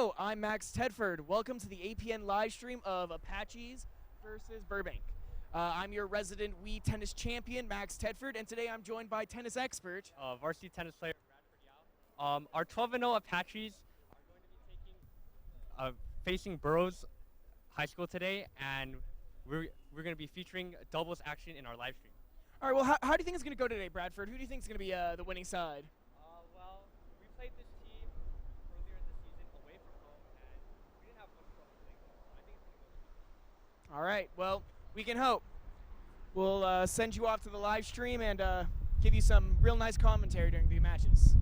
Hello, I'm Max Tedford. Welcome to the APN live stream of Apaches versus Burbank. I'm your resident Wii tennis champion, Max Tedford, and today I'm joined by tennis expert. Varsity tennis player Bradford Yao. Our 12-0 Apaches are going to be facing Burroughs High School today, and we're going to be featuring doubles action in our live stream. All right, well, how do you think it's going to go today, Bradford? Who do you think is going to be the winning side? Well, we played this team earlier in the season away from home, and we didn't have much trouble playing them, so I think it's going to go easy. All right, well, we can hope. We'll send you off to the live stream and give you some real nice commentary during the matches.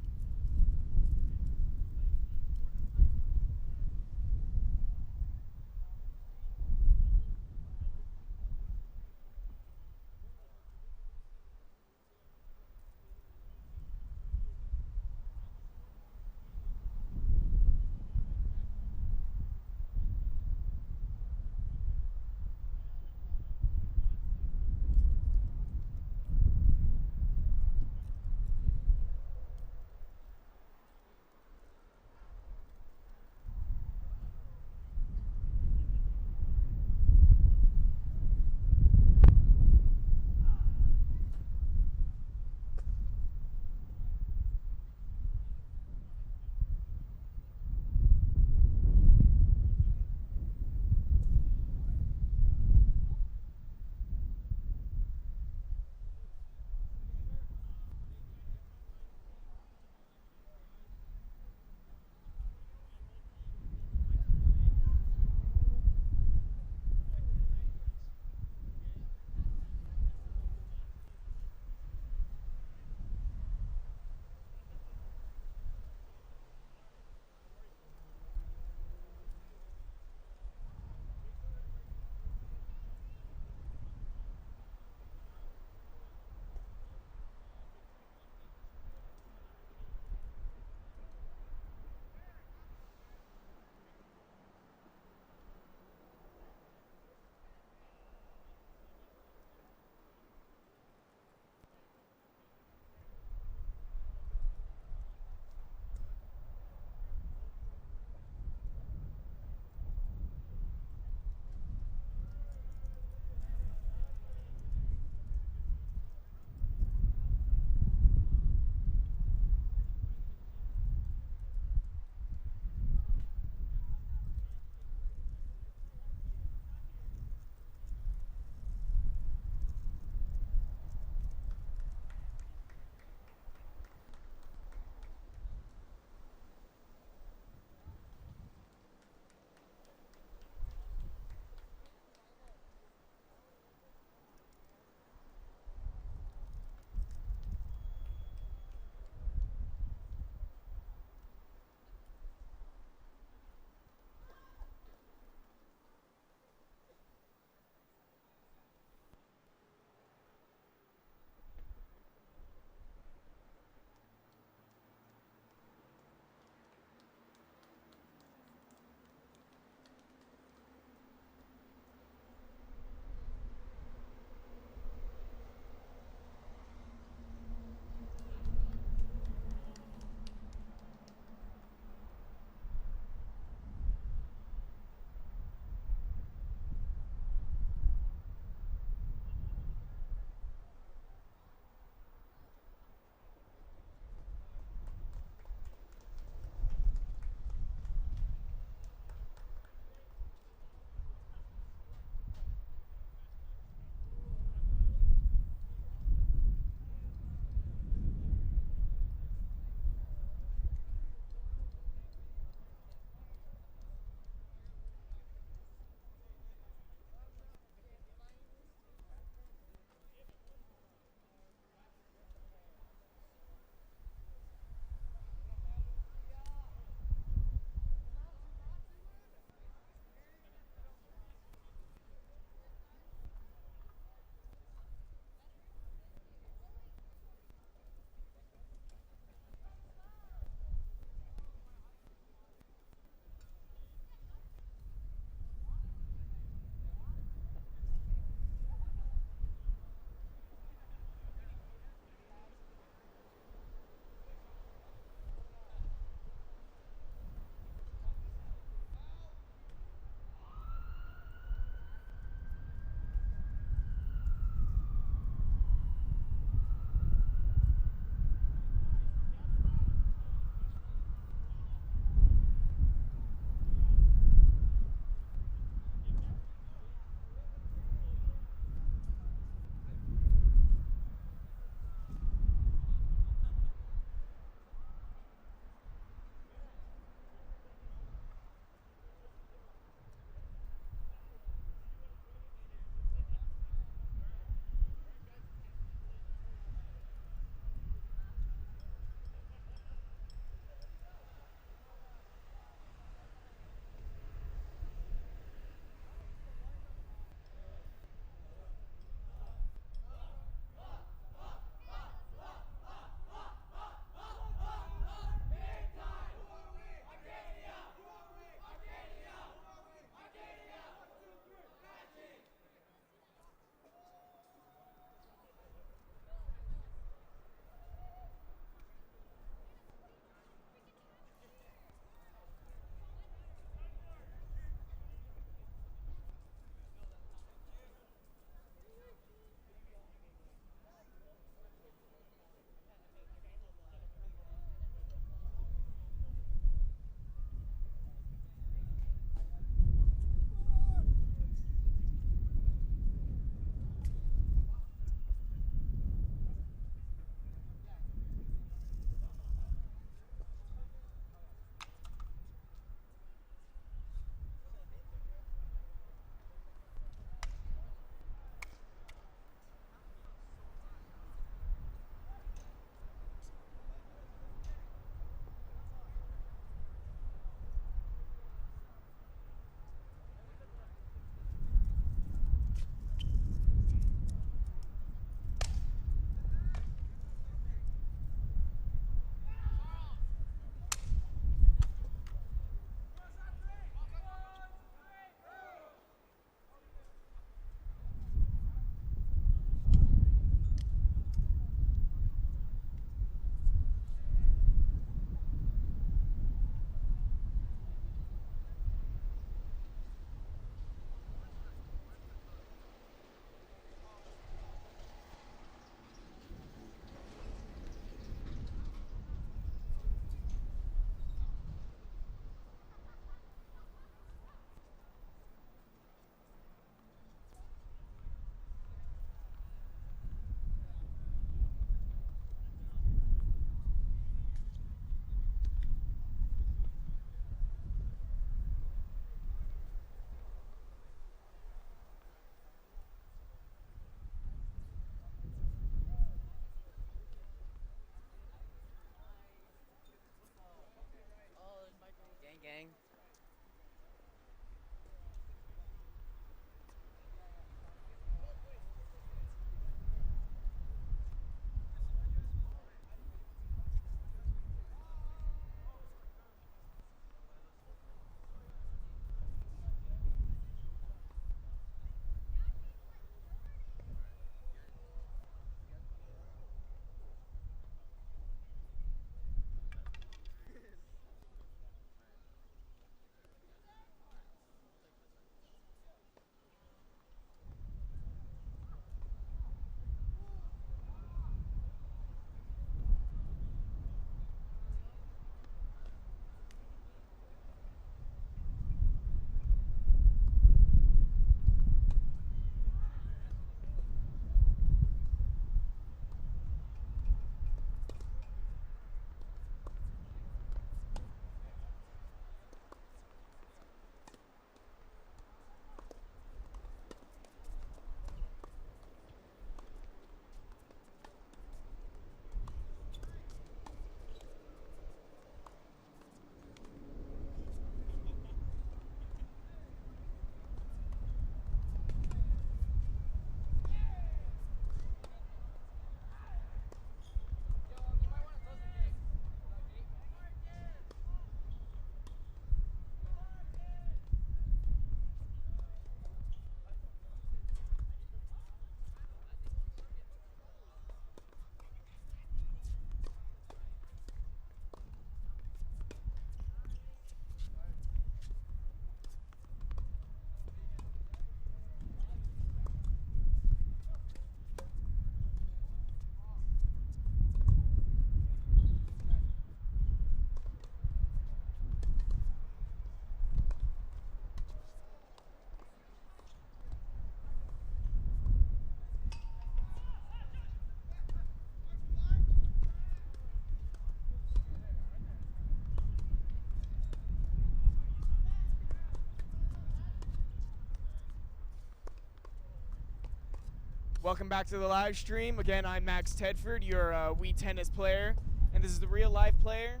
Welcome back to the live stream. Again, I'm Max Tedford, your Wii tennis player, and this is the real life player.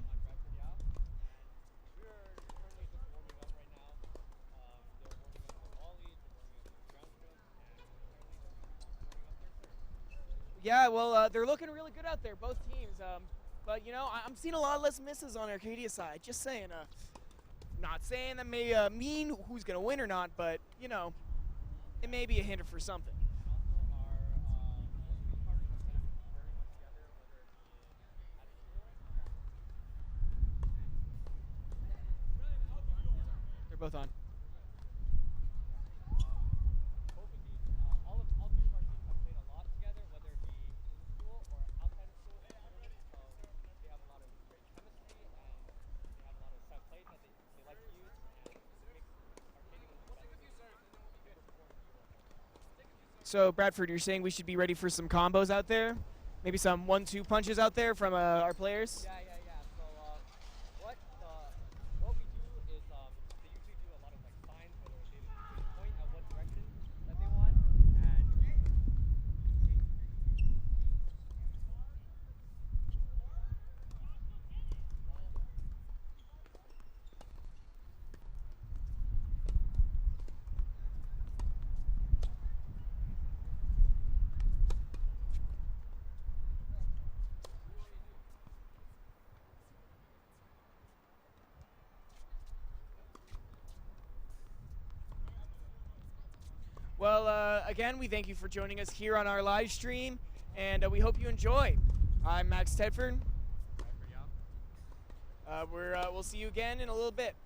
Yeah, well, they're looking really good out there, both teams. But, you know, I'm seeing a lot less misses on Arcadia side. Just saying. Not saying that may mean who's going to win or not, but, you know, it may be a hint for something. They're both on. So, Bradford, you're saying we should be ready for some combos out there? Maybe some 1-2 punches out there from our players? Yeah. So what we do is they usually do a lot of like signs, whether they point at what direction that they want, and Well, again, we thank you for joining us here on our live stream, and we hope you enjoy. I'm Max Tedford. We'll see you again in a little bit.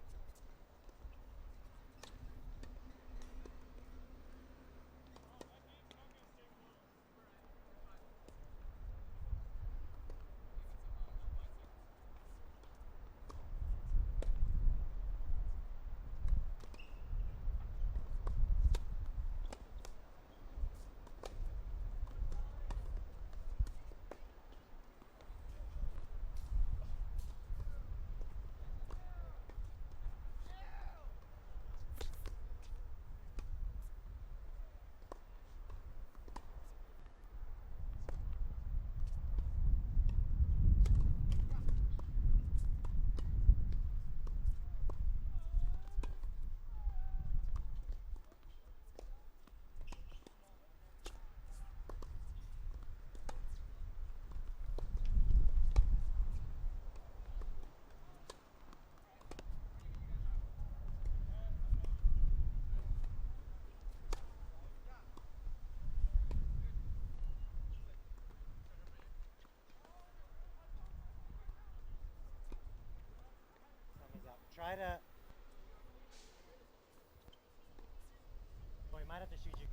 Try to. Well, you might have to shoot you.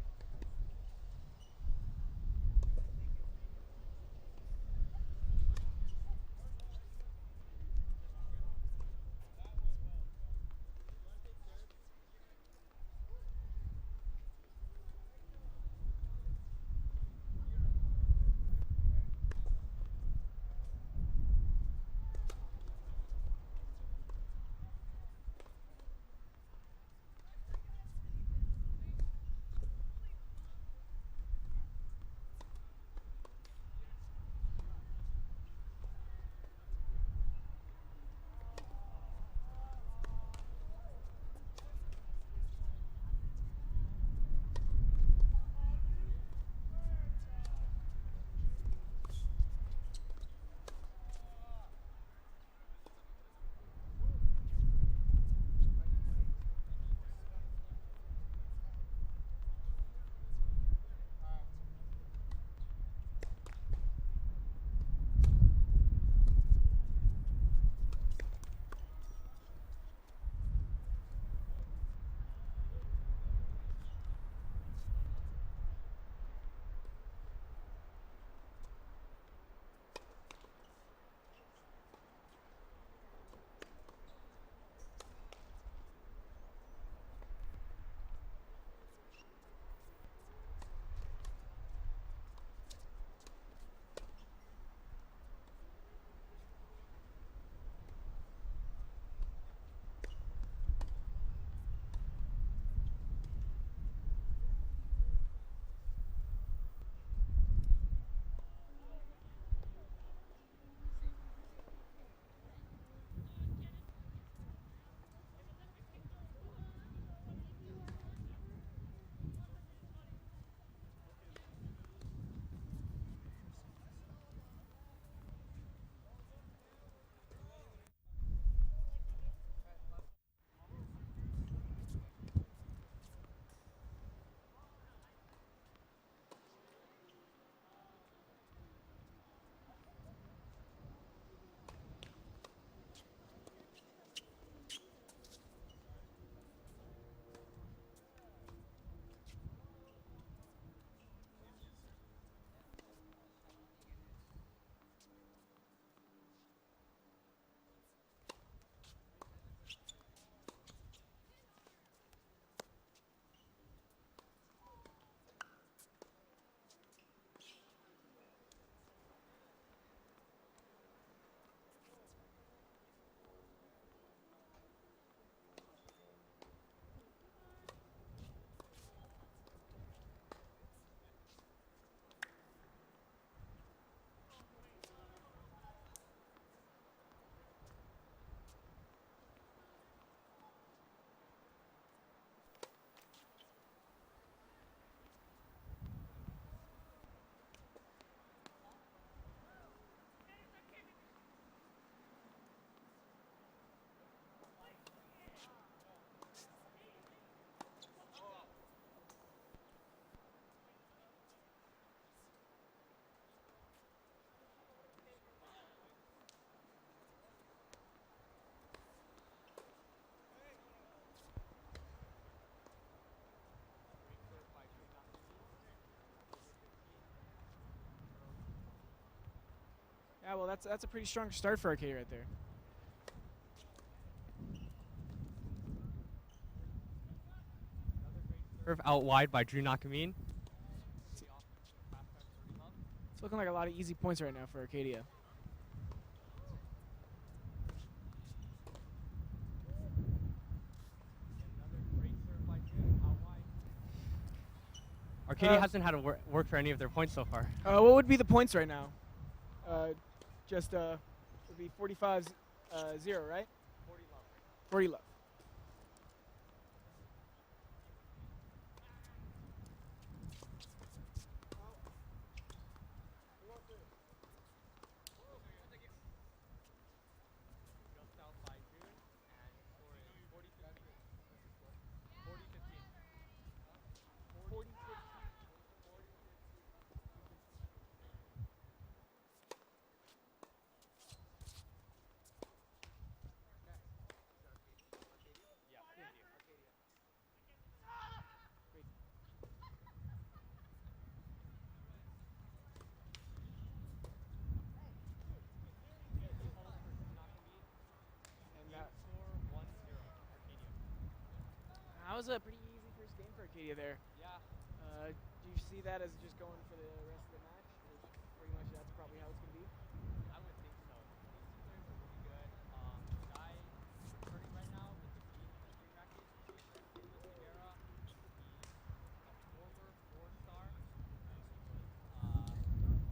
Yeah, well, that's a pretty strong start for Arcadia right there. Serve out wide by Drew Nakamin. It's looking like a lot of easy points right now for Arcadia. Arcadia hasn't had to work for any of their points so far. What would be the points right now? Just would be 45-0, right? 40 love. That was a pretty easy first game for Arcadia there. Yeah. Do you see that as just going for the rest of the match? Or pretty much that's probably how it's going to be? I would think so. These two players are really good. The guy returning right now with the green racket, Nicholas Figuera. He's a former 4-star,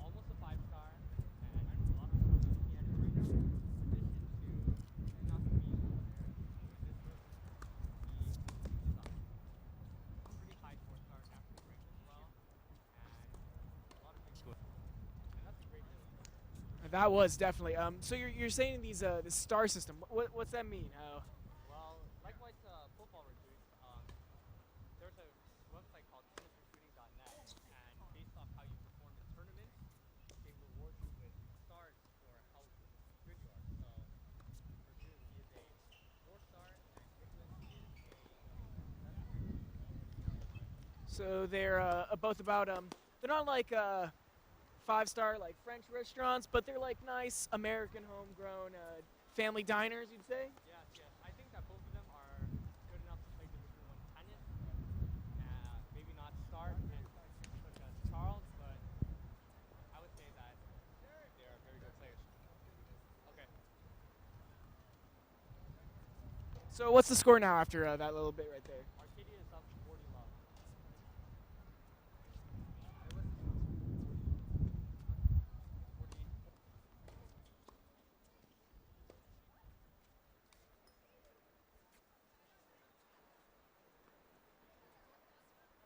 almost a 5-star, and a lot of fun looking at it right now. In addition to not being over there, this person, he is a pretty high 4-star captain rank as well, and a lot of big scores. And that's a great deal. That was definitely. So you're saying these this star system. What's that mean? Well, likewise football recruits, there's a website called tennisrecruiting.net, and based off how you perform in tournaments, they reward you with stars for how good you are. So, for Drew, he is a 4-star, and Nicholas is a 7. So they're both about they're not like 5-star like French restaurants, but they're like nice American homegrown family diners, you'd say. Yes, yes. I think that both of them are good enough to play Division I tennis. Maybe not start such as Charles, but I would say that they are very good players. Okay. So what's the score now after that little bit right there? Arcadia is up 40 love.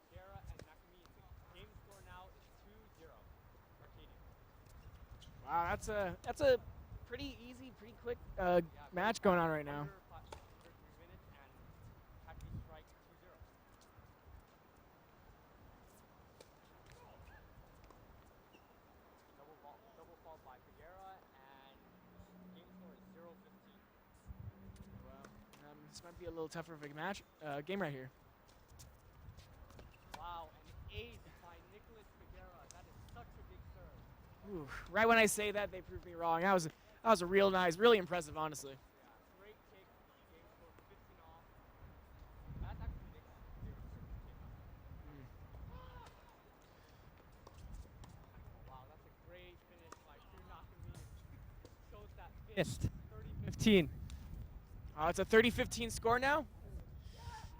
Sierra and Nakami, the game score now is 2-0. Arcadia. Wow, that's a pretty easy, pretty quick match going on right now. Under 3 minutes and Taki strike 2-0. Double fault by Figuera, and game score is 0-15. Wow, this might be a little tougher of a match game right here. Wow, an ace by Nicholas Figuera. That is such a big serve. Ooh, right when I say that, they proved me wrong. That was a real nice, really impressive, honestly. Yeah, great kick. Game score 15 off. That's actually Nick's favorite serve to kick. Wow, that's a great finish by Drew Nakamin. Shows that fist. 30-15. It's a 30-15 score now.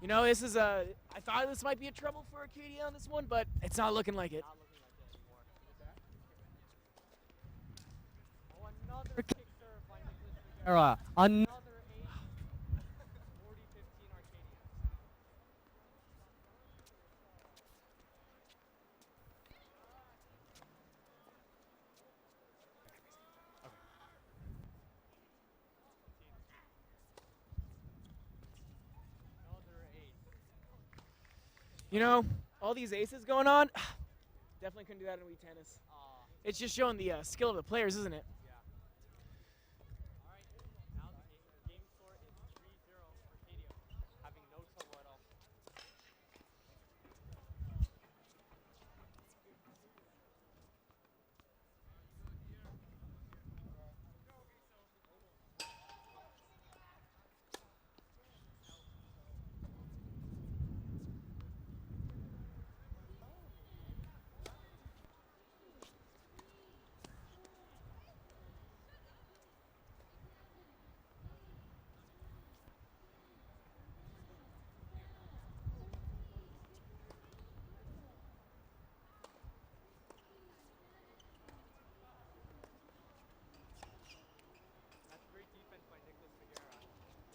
You know, this is I thought this might be a trouble for Arcadia on this one, but it's not looking like it. Not looking like it anymore. Oh, another kick serve by Nicholas Figuera. Another ace. 40-15 Arcadia. Another ace. You know, all these aces going on, definitely couldn't do that in Wii tennis. It's just showing the skill of the players, isn't it? Yeah. All right. Now the game score is 3-0 Arcadia, having no trouble at all.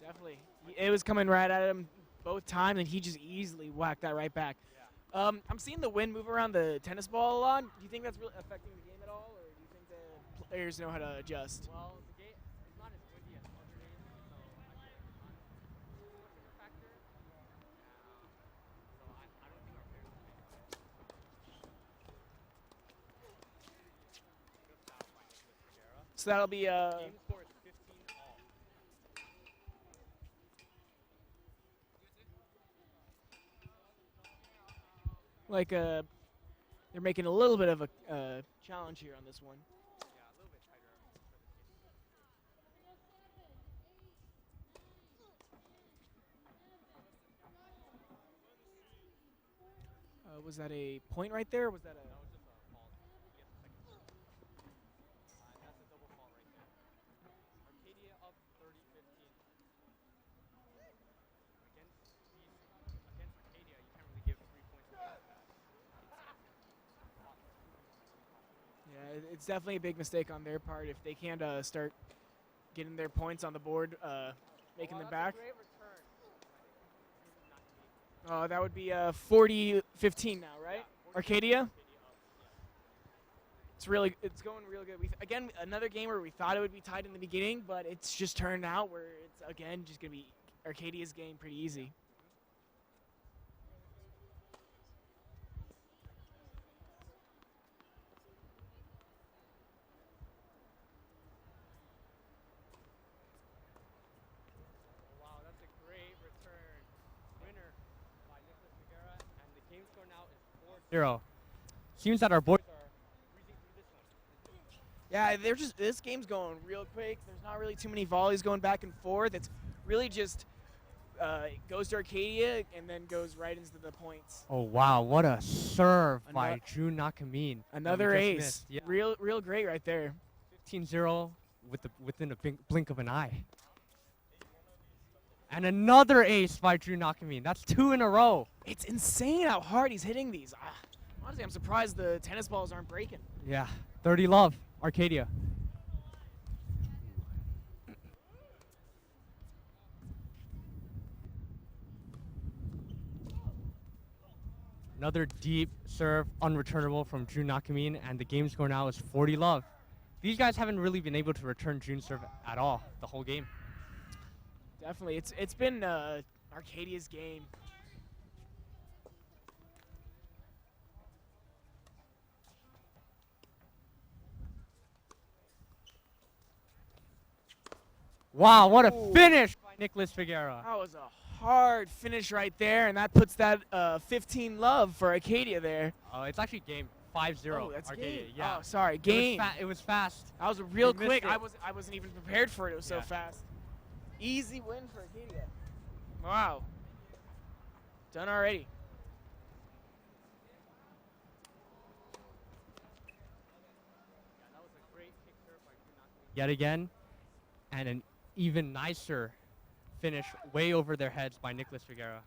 Definitely. It was coming right at him both times, and he just easily whacked that right back. I'm seeing the wind move around the tennis ball a lot. Do you think that's really affecting the game at all, or do you think the players know how to adjust? Well, the game is not as windy as other days, so I think it's not too much of a factor. So I don't think our players will face it. Good foul by Nicholas Figueroa. So that'll be Game score is 15-all. like they're making a little bit of a challenge here on this one. Yeah, a little bit tighter for this game. Was that a point right there? Or was that a? That was just a fault. He gets a second serve. That's a double fault right there. Arcadia up 30-15. Against Arcadia, you can't really give 3 points away like that. Yeah, it's definitely a big mistake on their part if they can't start getting their points on the board, making them back. That's a great return. Oh, that would be 40-15 now, right? Yeah, Arcadia? up, yeah. It's going real good. Again, another game where we thought it would be tied in the beginning, but it's just turned out where it's again just gonna be Arcadia's game pretty easy. Wow, that's a great return. Winner by Nicholas Figueroa, and the game score now is 4-0. Seems that our boys are breezing through this one. Yeah, this game's going real quick. There's not really too many volleys going back and forth. It's really just it goes to Arcadia and then goes right into the points. Oh wow, what a serve by June Nakamin. Another ace. Yeah. Real great right there. 15-0 within a blink of an eye. And another ace by June Nakamin. That's 2 in a row. It's insane how hard he's hitting these. Honestly, I'm surprised the tennis balls aren't breaking. Yeah, 30 love, Arcadia. Another deep serve, unreturnable from June Nakamin, and the game score now is 40 love. These guys haven't really been able to return June's serve at all the whole game. Definitely, it's been Arcadia's game. Wow, what a finish by Nicholas Figueroa. That was a hard finish right there, and that puts that 15 love for Arcadia there. Oh, it's actually game 5-0. Oh, that's Arcadia. game. Yeah. Oh, sorry, game. It was fast. That was real We missed quick. it. I wasn't even prepared for it. It was so Yeah. fast. Easy win for Arcadia. Wow. Done already. That was a great kick serve by June Nakamin. Yet again, and an even nicer finish way over their heads by Nicholas Figueroa.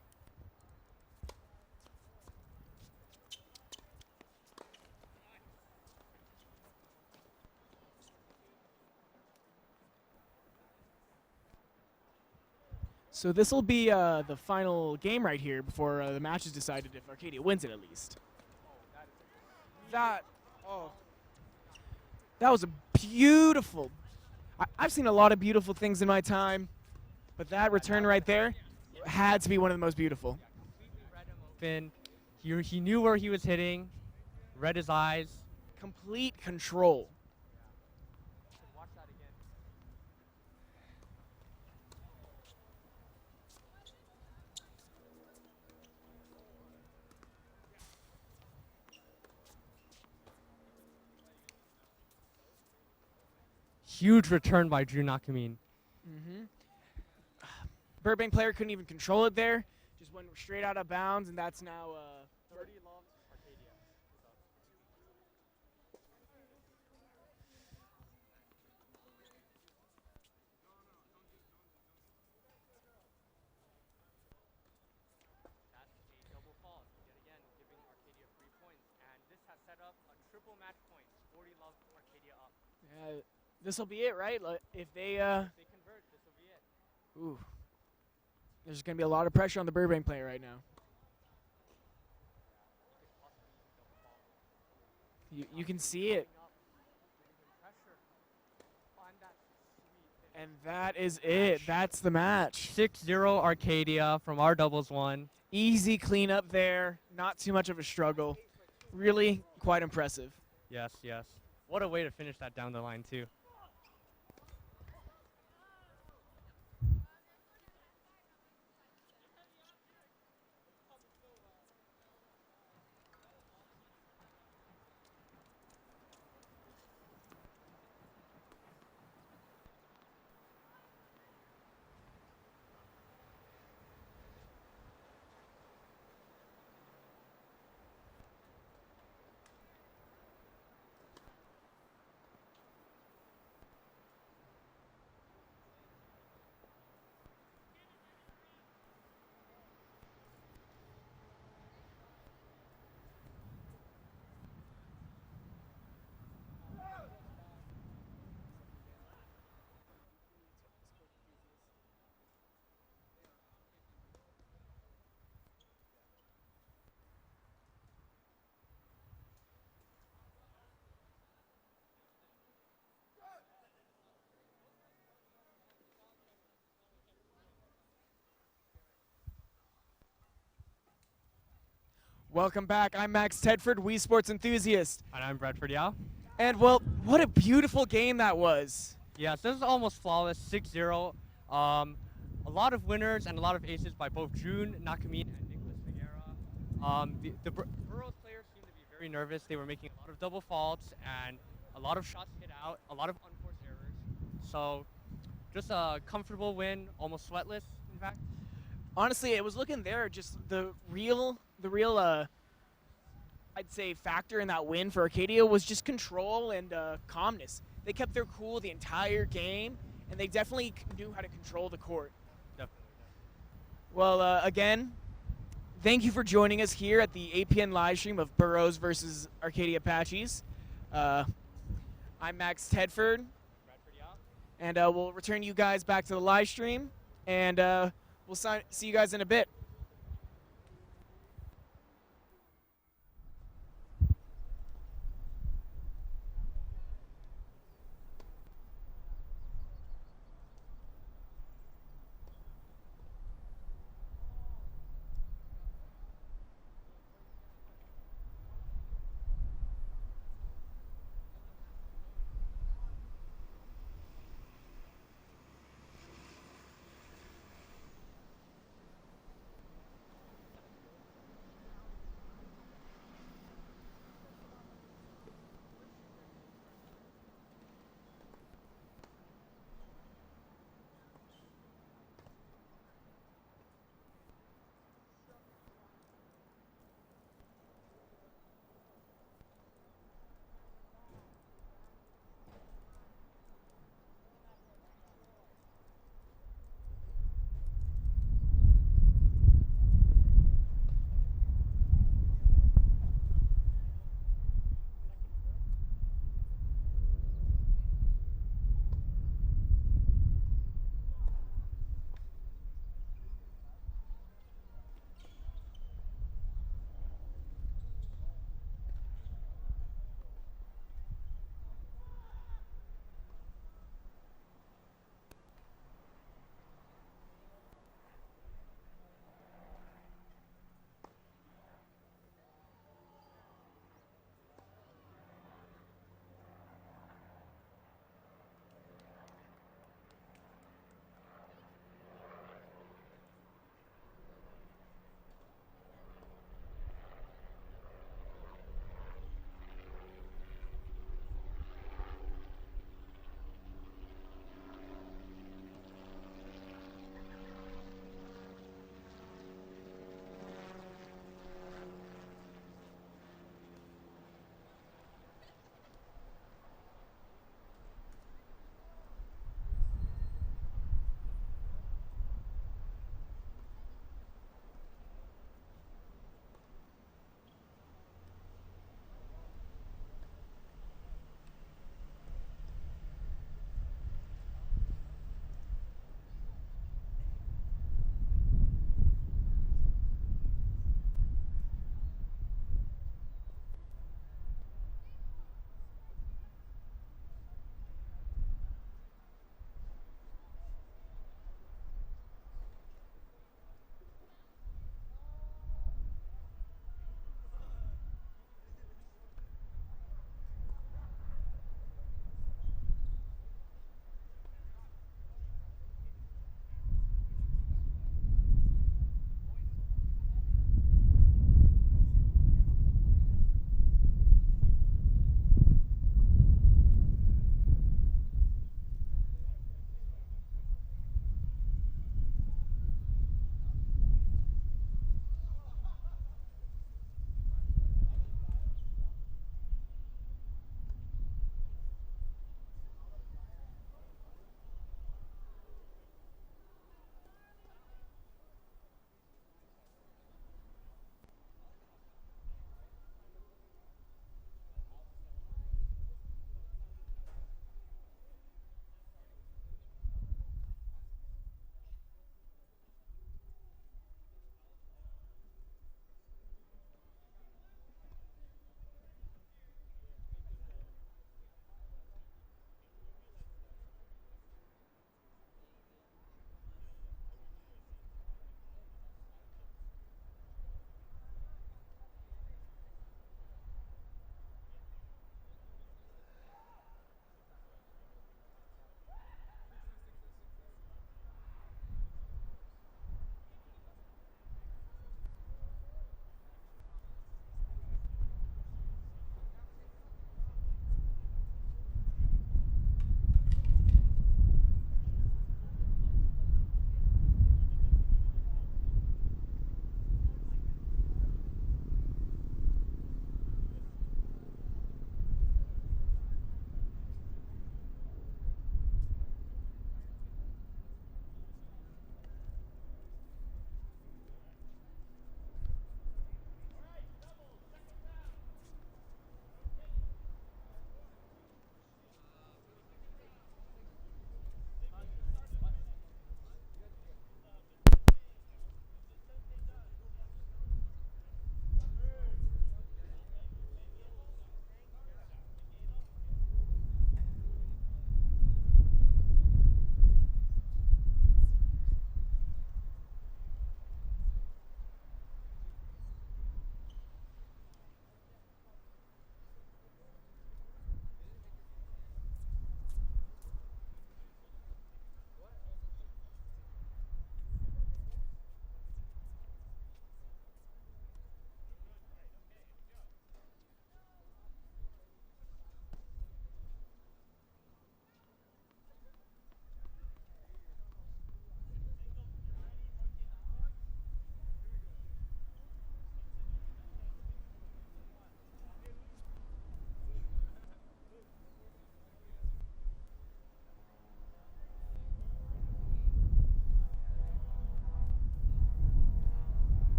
So this will be the final game right here before the match is decided if Arcadia wins it at least. That was a beautiful. I've seen a lot of beautiful things in my time, but that return right there had to be one of the most beautiful. Completely read him open. He knew where he was hitting, read his eyes. Complete control. Watch that again. Huge return by June Nakamin. Burbank player couldn't even control it there. Just went straight out of bounds, and that's now 30 love, Arcadia. That's a double fault, yet again, giving Arcadia 3 points. And this has set up a triple match point. 40 love, Arcadia up. this will be it, right? If they If they convert, this will be it. ooh, There's going to be a lot of pressure on the Burbank player right now. You can see it. And that is it. That's the match. 6-0 Arcadia from our doubles one. Easy cleanup there. Not too much of a struggle. Really quite impressive. Yes, yes. What a way to finish that down the line, too. Welcome back. I'm Max Tedford, Wii Sports enthusiast. And I'm Bradford Yao. And, well, what a beautiful game that was. Yes, this is almost flawless, 6-0. A lot of winners and a lot of aces by both June Nakamin and Nicholas Figuera. The Burroughs players seemed to be very nervous. They were making a lot of double faults and a lot of shots hit out, a lot of unforced errors. So just a comfortable win, almost sweatless, in fact. Honestly, it was looking there, just the real I'd say factor in that win for Arcadia was just control and calmness. They kept their cool the entire game, and they definitely knew how to control the court. Definitely. Well, again, thank you for joining us here at the APN live stream of Burroughs versus Arcadia Apaches. I'm Max Tedford, and we'll return you guys back to the live stream, and we'll see you guys in a bit.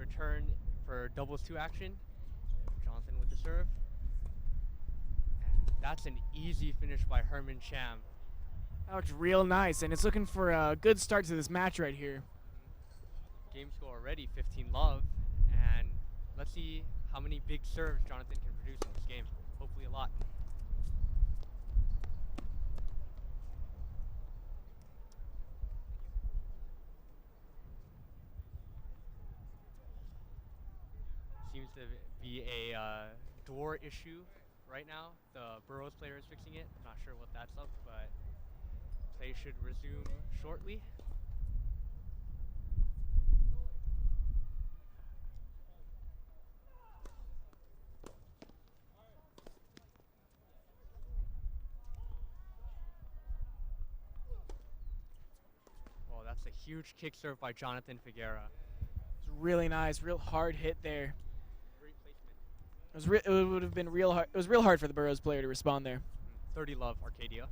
return for doubles 2 action. Jonathan with the serve. And that's an easy finish by Herman Cham. That looks real nice, and it's looking for a good start to this match right here. Game score already 15-love, and let's see how many big serves Jonathan can produce in this game. Hopefully a lot. Seems to be a door issue right now. The Burroughs player is fixing it. I'm not sure what that's up, but play should resume shortly. Well, that's a huge kick serve by Jonathan Figuera. It's really nice, real hard hit there. Great placement. It would have been real hard. It was real hard for the Burroughs player to respond there. 30-love Arcadia.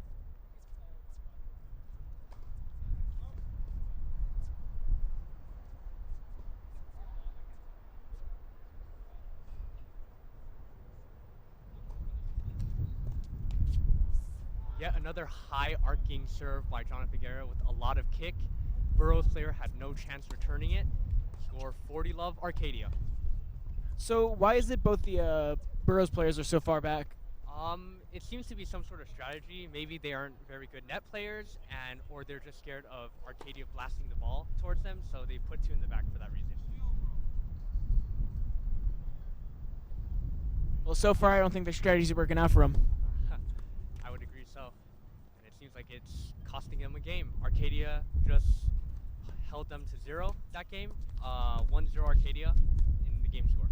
Yet another high arcing serve by Jonathan Figuera with a lot of kick. Burroughs player had no chance returning it. Score 40-love Arcadia. So why is it both the Burroughs players are so far back? It seems to be some sort of strategy. Maybe they aren't very good net players, or they're just scared of Arcadia blasting the ball towards them, so they put 2 in the back for that reason. Well, so far I don't think the strategy's working out for them. I would agree so. And it seems like it's costing them a game. Arcadia just held them to 0 that game. 1-0 Arcadia in the game score.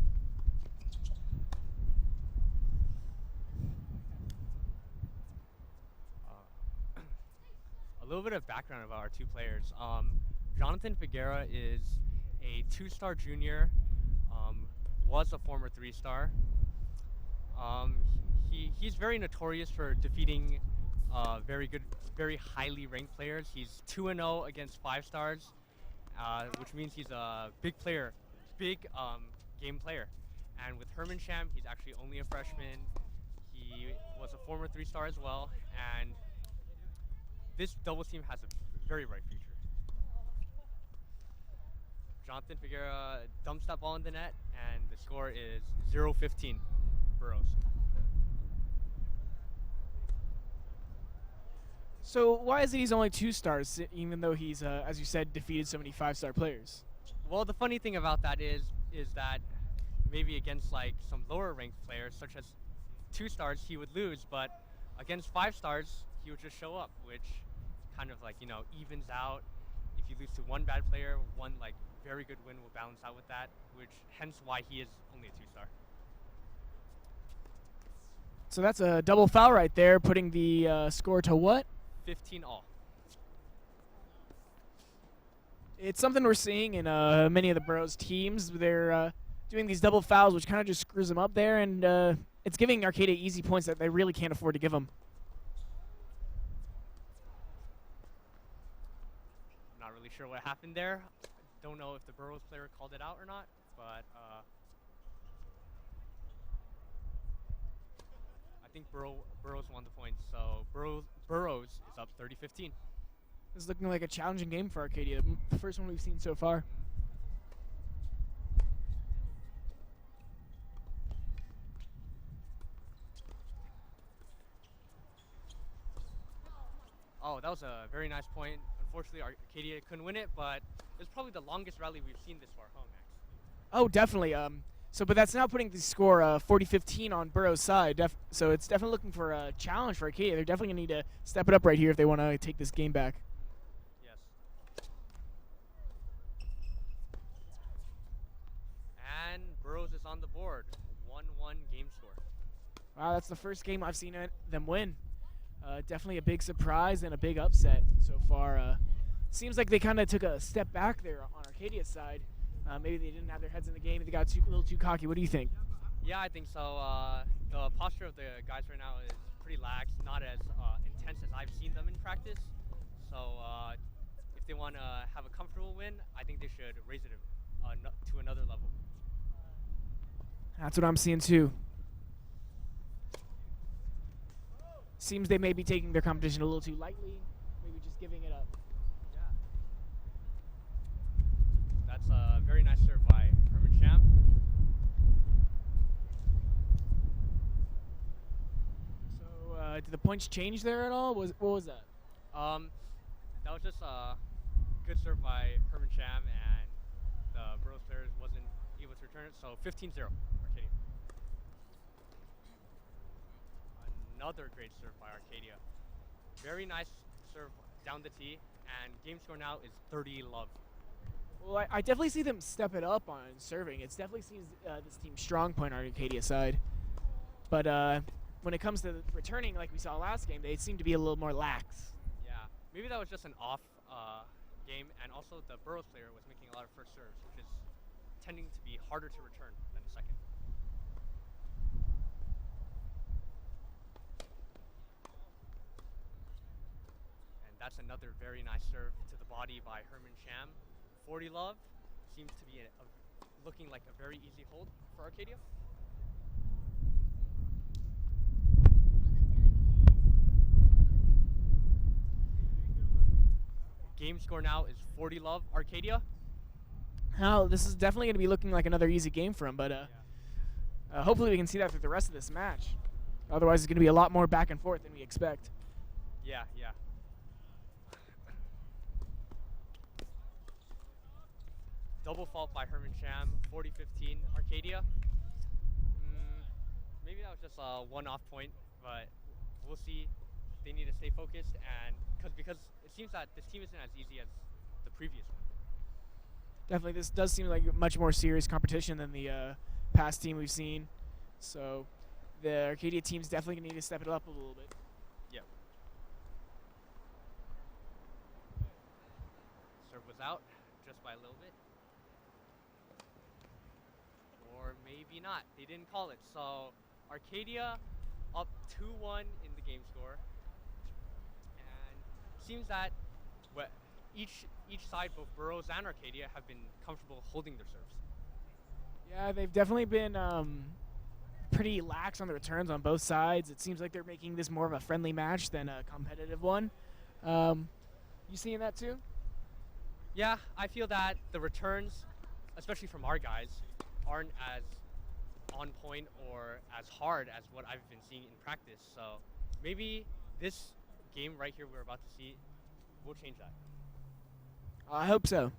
A little bit of background about our 2 players. Jonathan Figuera is a 2-star junior, was a former 3-star. He's very notorious for defeating very highly ranked players. He's 2-0 against 5-stars, which means he's a big player, game player. And with Herman Cham, he's actually only a freshman. He was a former 3-star as well, and this doubles team has a very bright future. Jonathan Figuera dumps that ball in the net, and the score is 0-15, Burroughs. So why is it he's only 2 stars, even though he's, as you said, defeated so many 5-star players? Well, the funny thing about that is that maybe against like some lower ranked players, such as 2 stars, he would lose, but against 5 stars, he would just show up, which kind of like, evens out. If you lose to one bad player, one like very good win will balance out with that, which hence why he is only a 2-star. So that's a double foul right there, putting the score to what? 15-all. It's something we're seeing in many of the Burroughs teams. They're doing these double fouls, which kind of just screws them up there, and it's giving Arcadia easy points that they really can't afford to give them. Not really sure what happened there. Don't know if the Burroughs player called it out or not, but I think Burroughs won the points, so Burroughs is up 30-15. This is looking like a challenging game for Arcadia, the first one we've seen so far. Oh, that was a very nice point. Unfortunately, Arcadia couldn't win it, but it's probably the longest rally we've seen this far home, Max. Oh, definitely. But that's now putting the score 40-15 on Burroughs' side. So it's definitely looking for a challenge for Arcadia. They're definitely going to need to step it up right here if they want to take this game back. Yes. And Burroughs is on the board. 1-1 game score. Wow, that's the first game I've seen them win. Definitely a big surprise and a big upset so far. Seems like they kind of took a step back there on Arcadia's side. Maybe they didn't have their heads in the game. They got a little too cocky. What do you think? Yeah, I think so. The posture of the guys right now is pretty lax, not as intense as I've seen them in practice. So if they want to have a comfortable win, I think they should raise it to another level. That's what I'm seeing too. Seems they may be taking their competition a little too lightly, maybe just giving it up. Yeah. That's a very nice serve by Herman Sham. So, did the points change there at all? What was that? That was just a good serve by Herman Sham, and the Burroughs players wasn't able to return it. So 15-0, Arcadia. Another great serve by Arcadia. Very nice serve down the tee, and game score now is 30-love. Well, I definitely see them step it up on serving. It definitely seems this team's strong point on Arcadia's side. But when it comes to returning, like we saw last game, they seem to be a little more lax. Yeah, maybe that was just an off game, and also the Burroughs player was making a lot of first serves, which is tending to be harder to return than the second. And that's another very nice serve to the body by Herman Sham. 40-love seems to be looking like a very easy hold for Arcadia. Game score now is 40-love, Arcadia. Now, this is definitely going to be looking like another easy game for them, but hopefully we can see that through the rest of this match. Otherwise, it's going to be a lot more back and forth than we expect. Yeah. Double fault by Herman Sham, 40-15, Arcadia. Maybe that was just a one-off point, but we'll see. They need to stay focused, and because it seems that this team isn't as easy as the previous one. Definitely, this does seem like much more serious competition than the past team we've seen. So the Arcadia team's definitely going to need to step it up a little bit. Yeah. Serve was out just by a little bit. Or maybe not. They didn't call it. So Arcadia up 2-1 in the game score. And seems that each side, both Burroughs and Arcadia, have been comfortable holding their serves. Yeah, they've definitely been pretty lax on the returns on both sides. It seems like they're making this more of a friendly match than a competitive one. You seeing that too? Yeah, I feel that the returns, especially from our guys, aren't as on point or as hard as what I've been seeing in practice. So maybe this game right here we're about to see will change that. I hope so.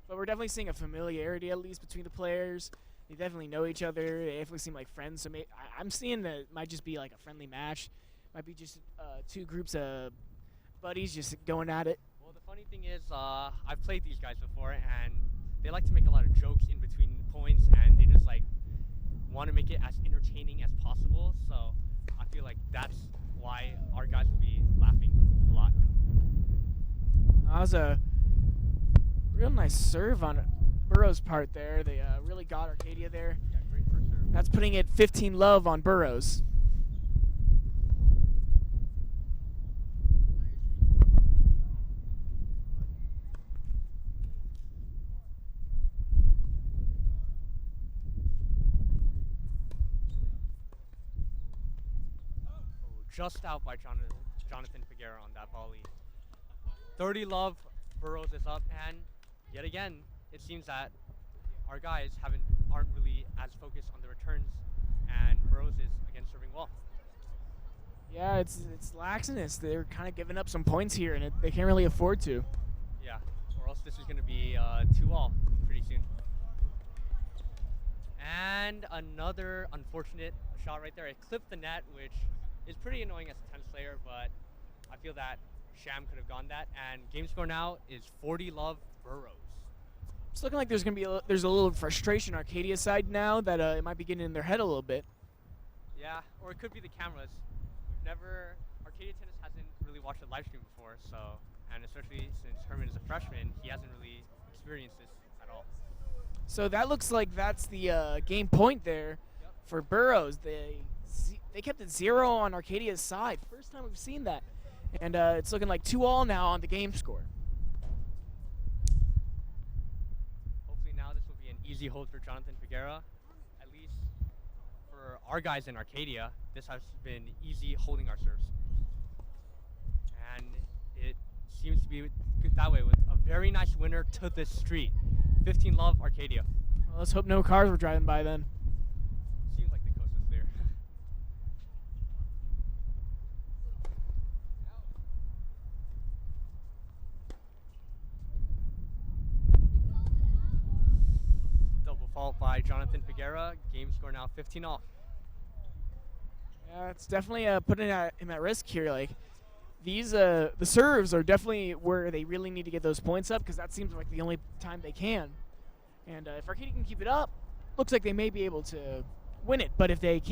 But we're definitely seeing a familiarity, at least, between the players. They definitely know each other. They definitely seem like friends. So I'm seeing that it might just be like a friendly match. Might be just two groups of buddies just going at it. Well, the funny thing is, I've played these guys before, and they like to make a lot of jokes in between points, and they just like want to make it as entertaining as possible. So I feel like that's why our guys will be laughing a lot. That was a real nice serve on Burroughs' part there. They really got Arcadia there. Yeah, great first serve. That's putting it 15-love on Burroughs. Just out by Jonathan Figueroa on that volley. 30-love, Burroughs is up, and yet again, it seems that our guys aren't really as focused on the returns, and Burroughs is again serving well. Yeah, it's laxness. They're kind of giving up some points here, and they can't really afford to. Yeah, or else this is going to be 2-all pretty soon. And another unfortunate shot right there. It clipped the net, which is pretty annoying as a tennis player, but I feel that Sham could have gone that. And game score now is 40-love Burroughs. It's looking like there's going to be there's a little frustration on Arcadia's side now that it might be getting in their head a little bit. Yeah, or it could be the cameras. Arcadia Tennis hasn't really watched a live stream before, so, and especially since Herman is a freshman, he hasn't really experienced this at all. So that looks like that's the game point there for Burroughs. They kept it 0 on Arcadia's side. First time we've seen that. And it's looking like 2-all now on the game score. Hopefully now this will be easy hold for Jonathan Figuera. At least for our guys in Arcadia, this has been easy holding our serves. And it seems to be that way with a very nice winner to the street. 15 love, Arcadia. Well, let's hope no cars were driving by then. Seems like the coast is clear. Double fault by Jonathan Figuera. Game score now 15-all. Yeah, it's definitely putting him at risk here. Like these, the serves are definitely where they really need to get those points up because that seems like the only time they can. And if Arcadia can keep it up, looks like they may be able to win it. But if they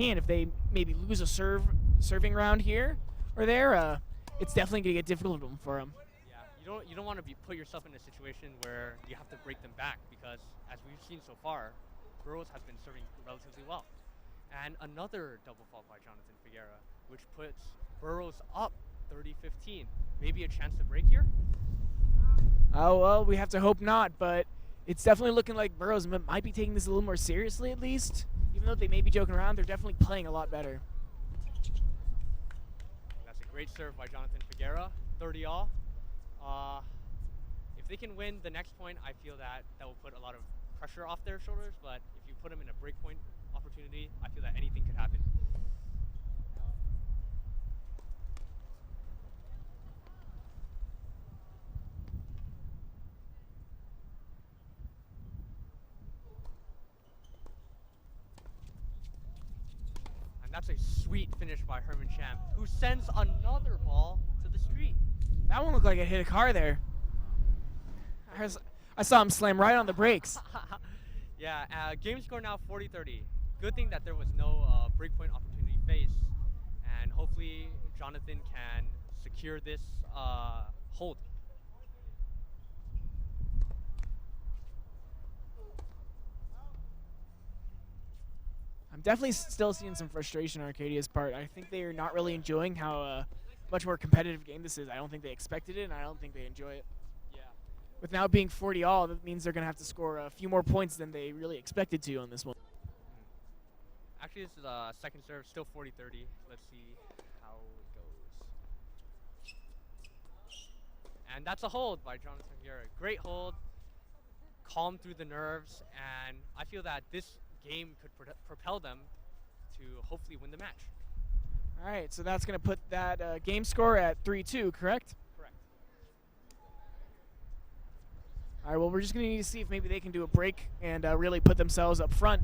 maybe lose a serving round here or there, it's definitely gonna get difficult for them. Yeah, you don't want to put yourself in a situation where you have to break them back because as we've seen so far, Burroughs has been serving relatively well. And another double fault by Jonathan Figuera, which puts Burroughs up 30-15. Maybe a chance to break here? Oh, well, we have to hope not, but it's definitely looking like Burroughs might be taking this a little more seriously at least. Even though they may be joking around, they're definitely playing a lot better. That's a great serve by Jonathan Figuera, 30-all. If they can win the next point, I feel that will put a lot of pressure off their shoulders, but if you put them in a break point opportunity, I feel that anything could happen. And that's a sweet finish by Herman Sham, who sends another ball to the street. That one looked like it hit a car there. I saw him slam right on the brakes. Yeah, game score now 40-30. Good thing that there was no breakpoint opportunity faced, and hopefully Jonathan can secure this hold. I'm definitely still seeing some frustration on Arcadia's part. I think they are not really enjoying how much more competitive game this is. I don't think they expected it, and I don't think they enjoy it. Yeah. With now being 40-all, that means they're going to have to score a few more points than they really expected to on this one. Actually, this is a second serve, still 40-30. Let's see how it goes. And that's a hold by Jonathan Figuera. Great hold, calm through the nerves, and I feel that this game could propel them to hopefully win the match. All right, so that's going to put that game score at 3-2, correct? Correct. All right, well, we're just going to need to see if maybe they can do a break and really put themselves up front.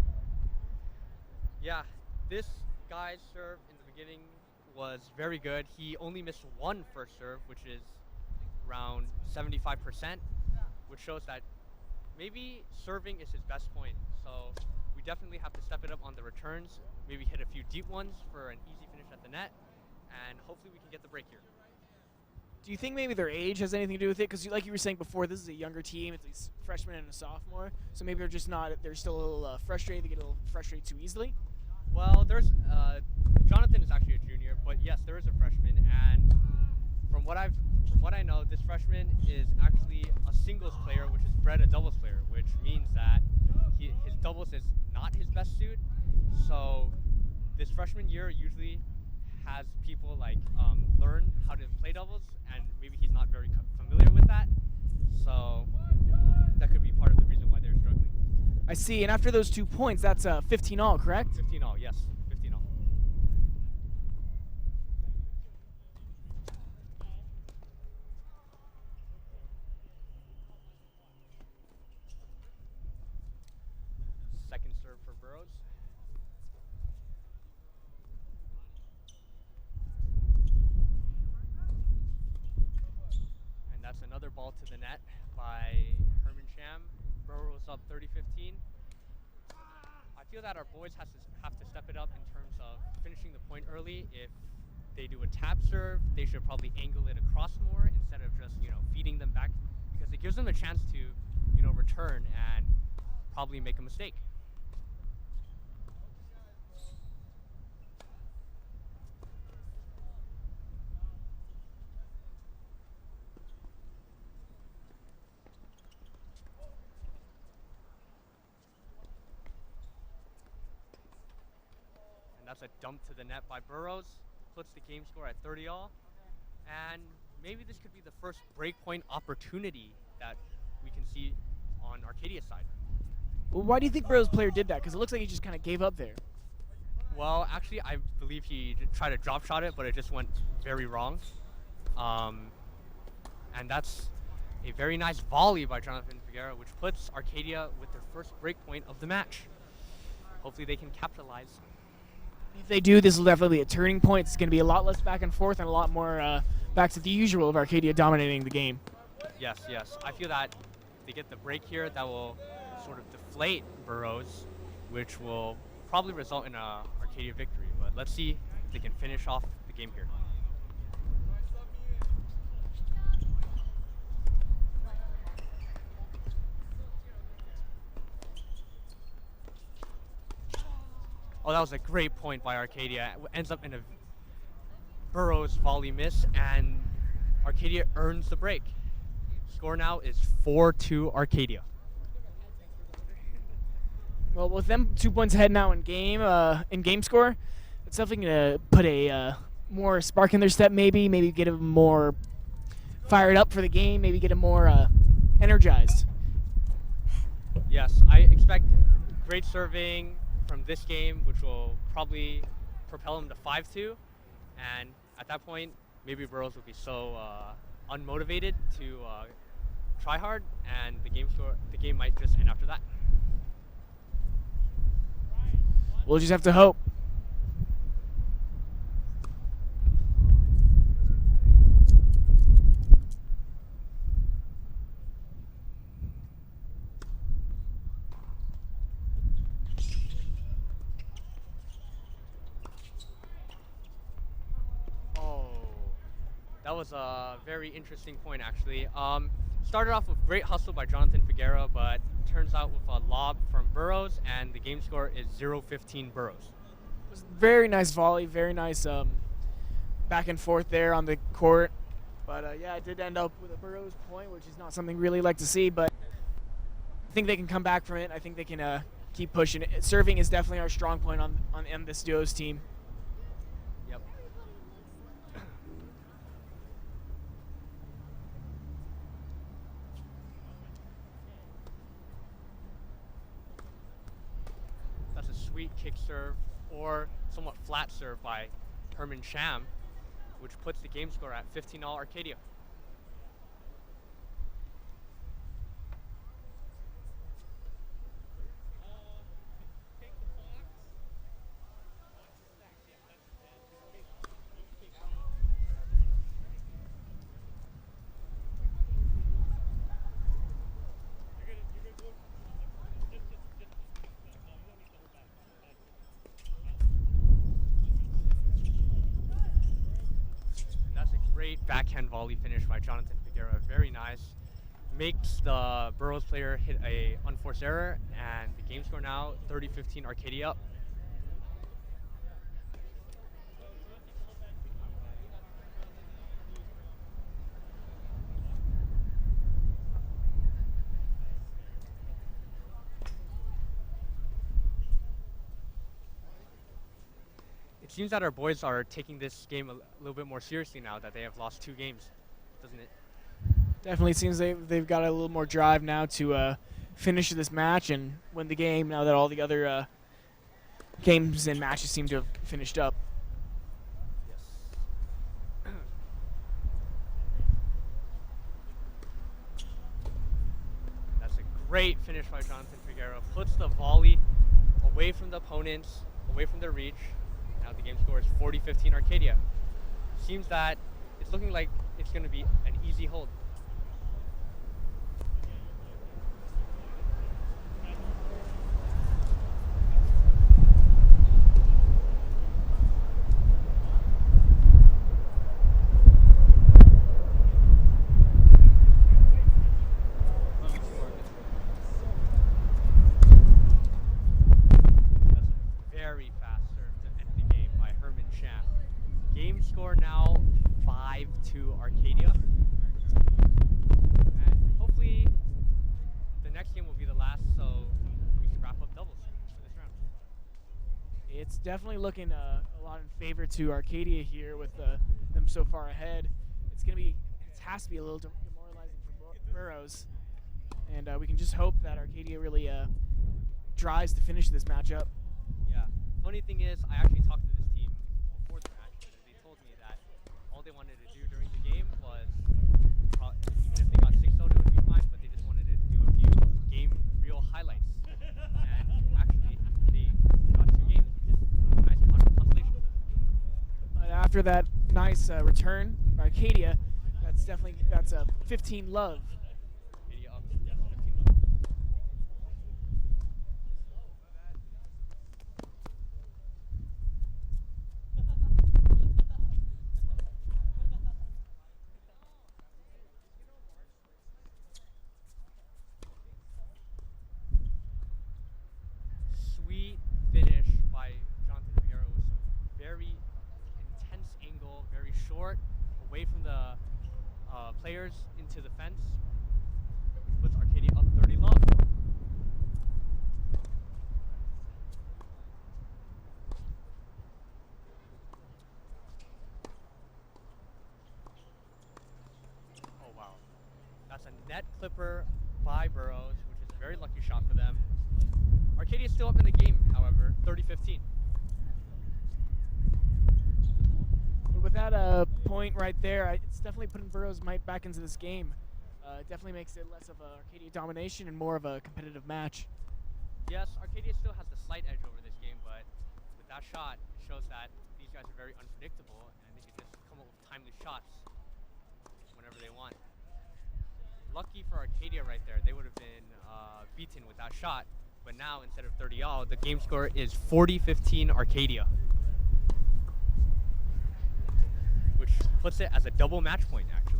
Yeah, this guy's serve in the beginning was very good. He only missed one first serve, which is around 75%, which shows that maybe serving is his best point. So we definitely have to step it up on the returns, maybe hit a few deep ones for an easy finish at the net, and hopefully we can get the break here. Do you think maybe their age has anything to do with it? Because like you were saying before, this is a younger team. It's a freshman and a sophomore. So maybe they're just not, they're still a little frustrated. They get a little frustrated too easily. Well, there's, Jonathan is actually a junior, but yes, there is a freshman. And from what I know, this freshman is actually a singles player, which is bred a doubles player, which means that his doubles is not his best suit. So this freshman year usually has people like learn how to play doubles, and maybe he's not very familiar with that. So that could be part of the reason why they're struggling. I see, and after those 2 points, that's 15-all, correct? 15-all, yes, 15-all. Second serve for Burroughs. And that's another ball to the net by Herman Sham. Burroughs up 30-15. I feel that our boys have to step it up in terms of finishing the point early. If they do a tap serve, they should probably angle it across more instead of just, feeding them back, because it gives them a chance to, return and probably make a mistake. That's a dump to the net by Burroughs. Puts the game score at 30-all. And maybe this could be the first breakpoint opportunity that we can see on Arcadia's side. Well, why do you think Burroughs' player did that? Because it looks like he just kind of gave up there. Well, actually, I believe he tried to drop shot it, but it just went very wrong. And that's a very nice volley by Jonathan Figueroa, which puts Arcadia with their first breakpoint of the match. Hopefully they can capitalize. If they do, this will definitely be a turning point. It's going to be a lot less back and forth and a lot more back to the usual of Arcadia dominating the game. Yes, yes. I feel that they get the break here, that will sort of deflate Burroughs, which will probably result in a Arcadia victory. But let's see if they can finish off the game here. Oh, that was a great point by Arcadia. It ends up in a Burroughs volley miss, and Arcadia earns the break. Score now is 4-2 Arcadia. Well, with them 2 points ahead now in game score, it's definitely going to put a more spark in their step. Maybe get them more fired up for the game. Maybe get them more energized. Yes, I expect great serving from this game, which will probably propel them to 5-2, and at that point, maybe Burroughs will be so unmotivated to try hard, and the game might just end after that. We'll just have to hope. That was a very interesting point, actually. Started off with great hustle by Jonathan Figueroa, but turns out with a lob from Burroughs, and the game score is 0-15 Burroughs. It was a very nice volley, very nice back and forth there on the court. But yeah, it did end up with a Burroughs point, which is not something really like to see, but I think they can come back from it. I think they can keep pushing it. Serving is definitely our strong point on this duo's team. Yep. That's a sweet kick serve, or somewhat flat serve by Herman Sham, which puts the game score at 15-all Arcadia. Great backhand volley finish by Jonathan Figueroa. Very nice. Makes the Burroughs player hit a unforced error, and the game score now 30-15 Arcadia up. It seems that our boys are taking this game a little bit more seriously now that they have lost 2 games, doesn't it? Definitely seems they've got a little more drive now to finish this match and win the game now that all the other games and matches seem to have finished up. Yes. That's a great finish by Jonathan Figueroa. Puts the volley away from the opponents, away from their reach. Now the game score is 40-15 Arcadia. Seems that it's looking like it's going to be an easy hold. Game score now 5-2 Arcadia. it's definitely looking a lot in favor to Arcadia here with them so far ahead. It has to be a little demoralizing for Burroughs, and we can just hope that Arcadia really tries to finish this matchup. Yeah. Funny thing is, I actually talked to this team before the match, and they told me that all they wanted to do during the game was, even if they got 6-0, it would be fine, but they just wanted to do a few game real highlights. And actually, they got 2 games, which is a nice consolation for them. But after that nice return by Arcadia, that's a 15 love. Arcadia up, yes, 15. Sweet finish by Jonathan Riviera with some very intense angle, very short, away from the players into the fence, which puts Arcadia up 30 love. Oh wow, that's a net clipper by Burroughs, which is a very lucky shot for them. Arcadia is still up in the game, however, 30-15. But with that point right there, it's definitely putting Burroughs might back into this game. It definitely makes it less of a Arcadia domination and more of a competitive match. Yes, Arcadia still has the slight edge over this game, but with that shot, it shows that these guys are very unpredictable and they can just come up with timely shots whenever they want. Lucky for Arcadia right there, they would have been beaten with that shot, but now instead of 30-all, the game score is 40-15 Arcadia, which puts it as a double match point actually.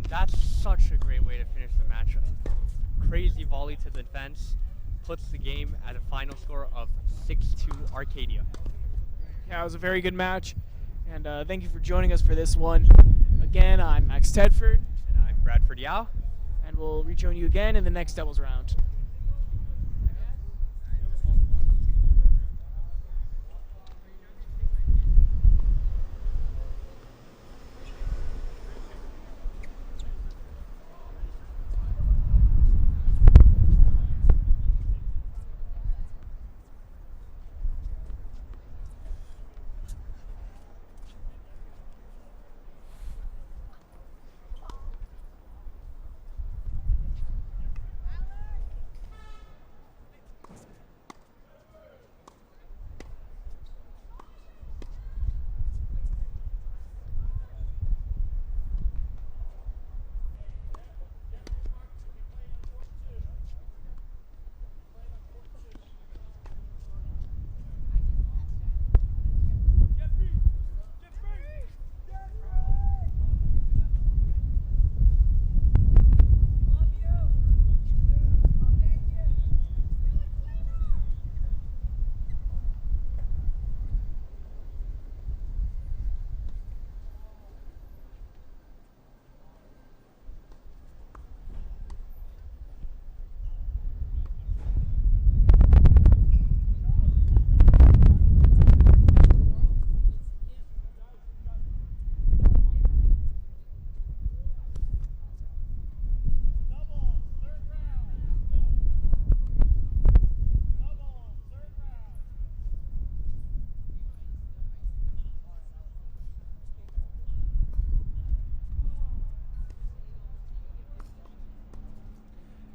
That's such a great way to finish the matchup. Crazy volley to the fence puts the game at a final score of 6-2 Arcadia. Yeah, it was a very good match, and thank you for joining us for this one. Again, I'm Max Tedford. And I'm Bradford Yao. And we'll rejoin you again in the next doubles round.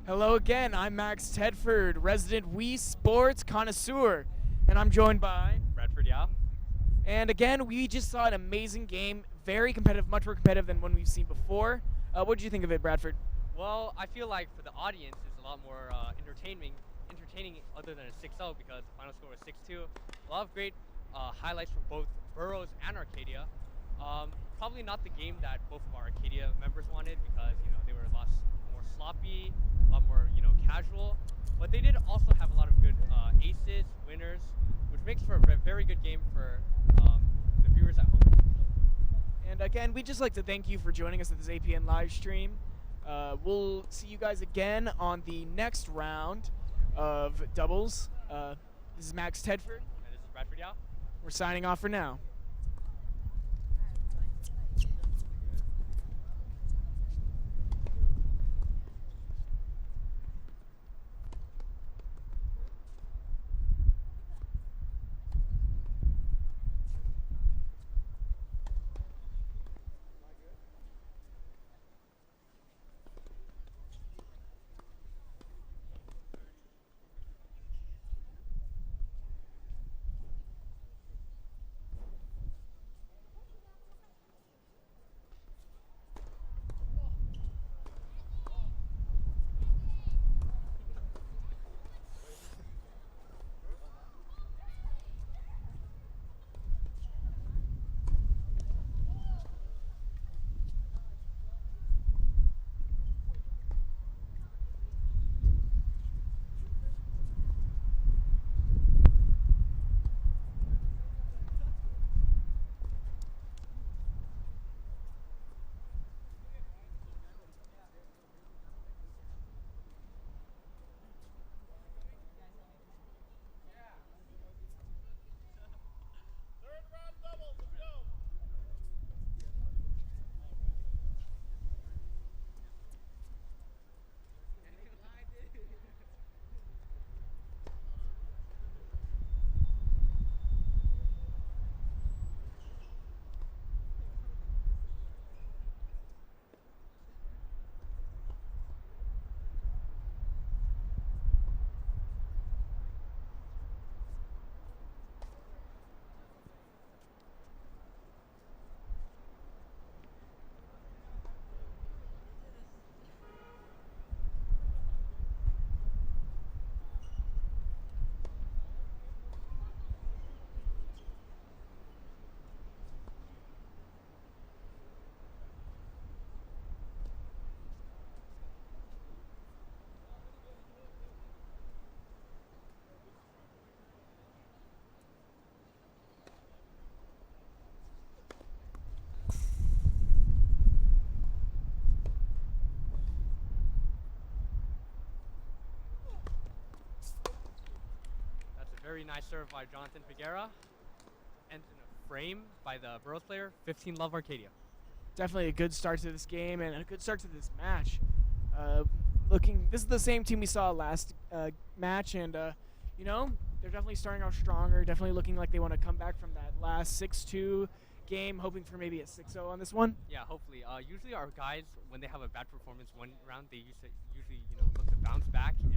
Hello again, I'm Max Tedford, resident Wii Sports connoisseur, and I'm joined by Bradford Yao. And again, we just saw an amazing game, very competitive, much more competitive than one we've seen before. What did you think of it, Bradford? Well, I feel like for the audience, it's a lot more entertaining other than a 6-0 because the final score was 6-2. A lot of great highlights from both Burroughs and Arcadia. Probably not the game that both of our Arcadia members wanted because they were a lot more sloppy, a lot more casual. But they did also have a lot of good aces, winners, which makes for a very good game for the viewers at home. And again, we'd just like to thank you for joining us at this APN live stream. We'll see you guys again on the next round of doubles. This is Max Tedford. And this is Bradford Yao. We're signing off for now. Very nice serve by Jonathan Figuera. And in a frame by the Burroughs player, 15 love Arcadia. Definitely a good start to this game and a good start to this match. This is the same team we saw last match, and they're definitely starting out stronger. Definitely looking like they want to come back from that last 6-2 game, hoping for maybe a 6-0 on this one. Yeah, hopefully. Usually our guys, when they have a bad performance one round, they usually look to bounce back and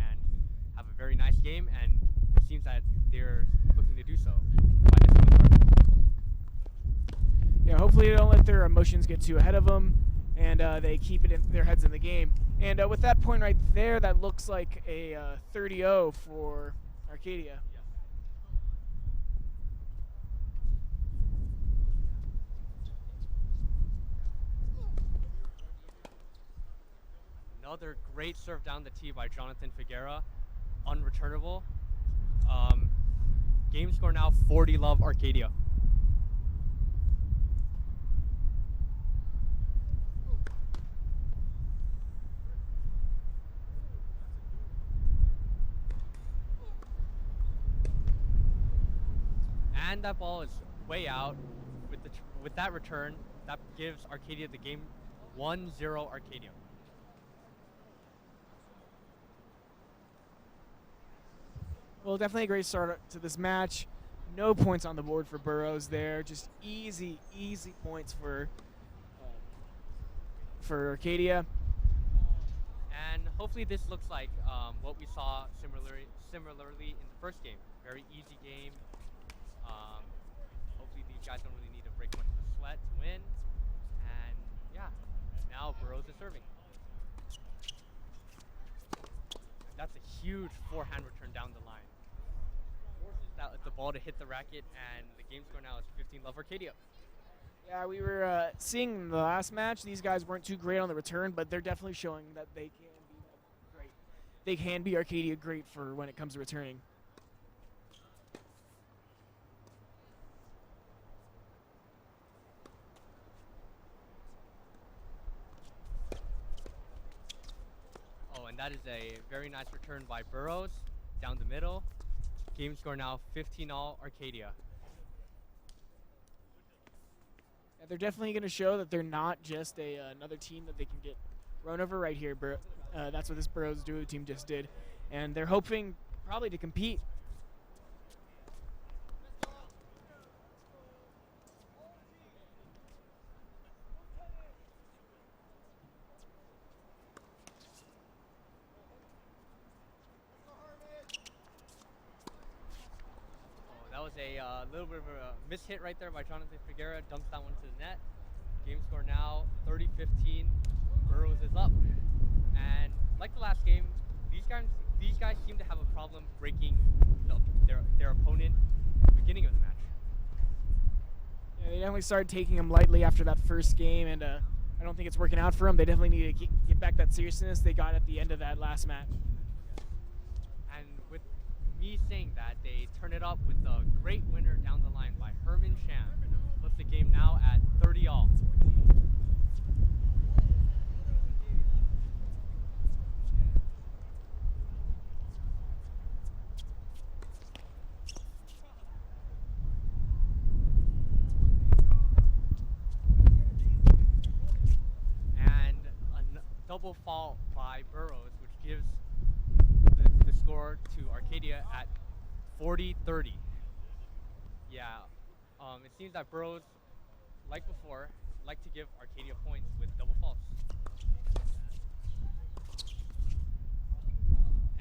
have a very nice game, and it seems that they're looking to do so by this one. Yeah, hopefully they don't let their emotions get too ahead of them, and they keep it in their heads in the game. And with that point right there, that looks like a 30-0 for Arcadia. Yeah. Another great serve down the tee by Jonathan Figuera, unreturnable. Game score now 40 love Arcadia. And that ball is way out. With that return, that gives Arcadia the game 1-0 Arcadia. Well, definitely a great start to this match. No points on the board for Burroughs there. Just easy points for Arcadia. And hopefully this looks like what we saw similarly in the first game. Very easy game. Hopefully these guys don't really need to break much of a sweat to win. And yeah, now Burroughs is serving. That's a huge forehand return down the line. Forces the ball to hit the racket, and the game score now is 15 love Arcadia. Yeah, we were seeing the last match. These guys weren't too great on the return, but they're definitely showing that they can be great. They can be Arcadia great for when it comes to returning. Oh, and that is a very nice return by Burroughs down the middle. Game score now 15-all Arcadia. Yeah, they're definitely going to show that they're not just another team that they can get run over right here. That's what this Burroughs duo team just did. And they're hoping probably to compete. That was a little bit of a mishit right there by Jonathan Figuera. Dumps that one to the net. Game score now 30-15. Burroughs is up. And like the last game, these guys seem to have a problem breaking their opponent at the beginning of the match. Yeah, they definitely started taking him lightly after that first game, and I don't think it's working out for them. They definitely need to get back that seriousness they got at the end of that last match. And with me saying that, they turn it up with a great winner down the line by Herman Sham. Puts the game now at 30-all. Double fault by Burroughs, which gives the score to Arcadia at 40-30. Yeah, it seems that Burroughs, like before, like to give Arcadia points with double faults.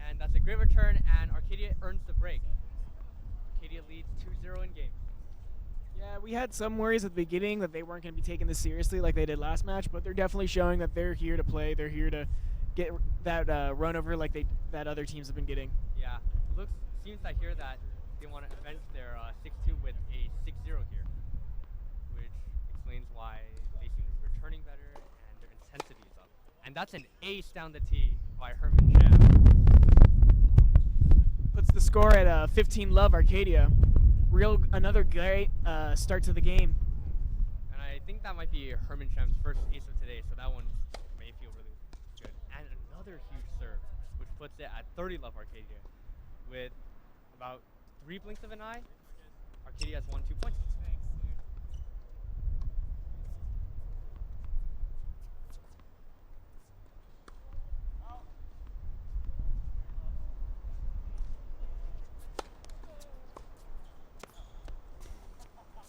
And that's a great return, and Arcadia earns the break. Arcadia leads 2-0 in game. Yeah, we had some worries at the beginning that they weren't going to be taking this seriously like they did last match, but they're definitely showing that they're here to play. They're here to get that run over like that other teams have been getting. Yeah, seems like here that they want to avenge their 6-2 with a 6-0 here, which explains why they seem to be returning better and their intensity is up. And that's an ace down the tee by Herman Sham. Puts the score at 15-love Arcadia. Another great start to the game. And I think that might be Herman Sham's first ace of today, so that one may feel really good. And another huge serve, which puts it at 30-love Arcadia. With about 3 blinks of an eye, Arcadia has won 2 points.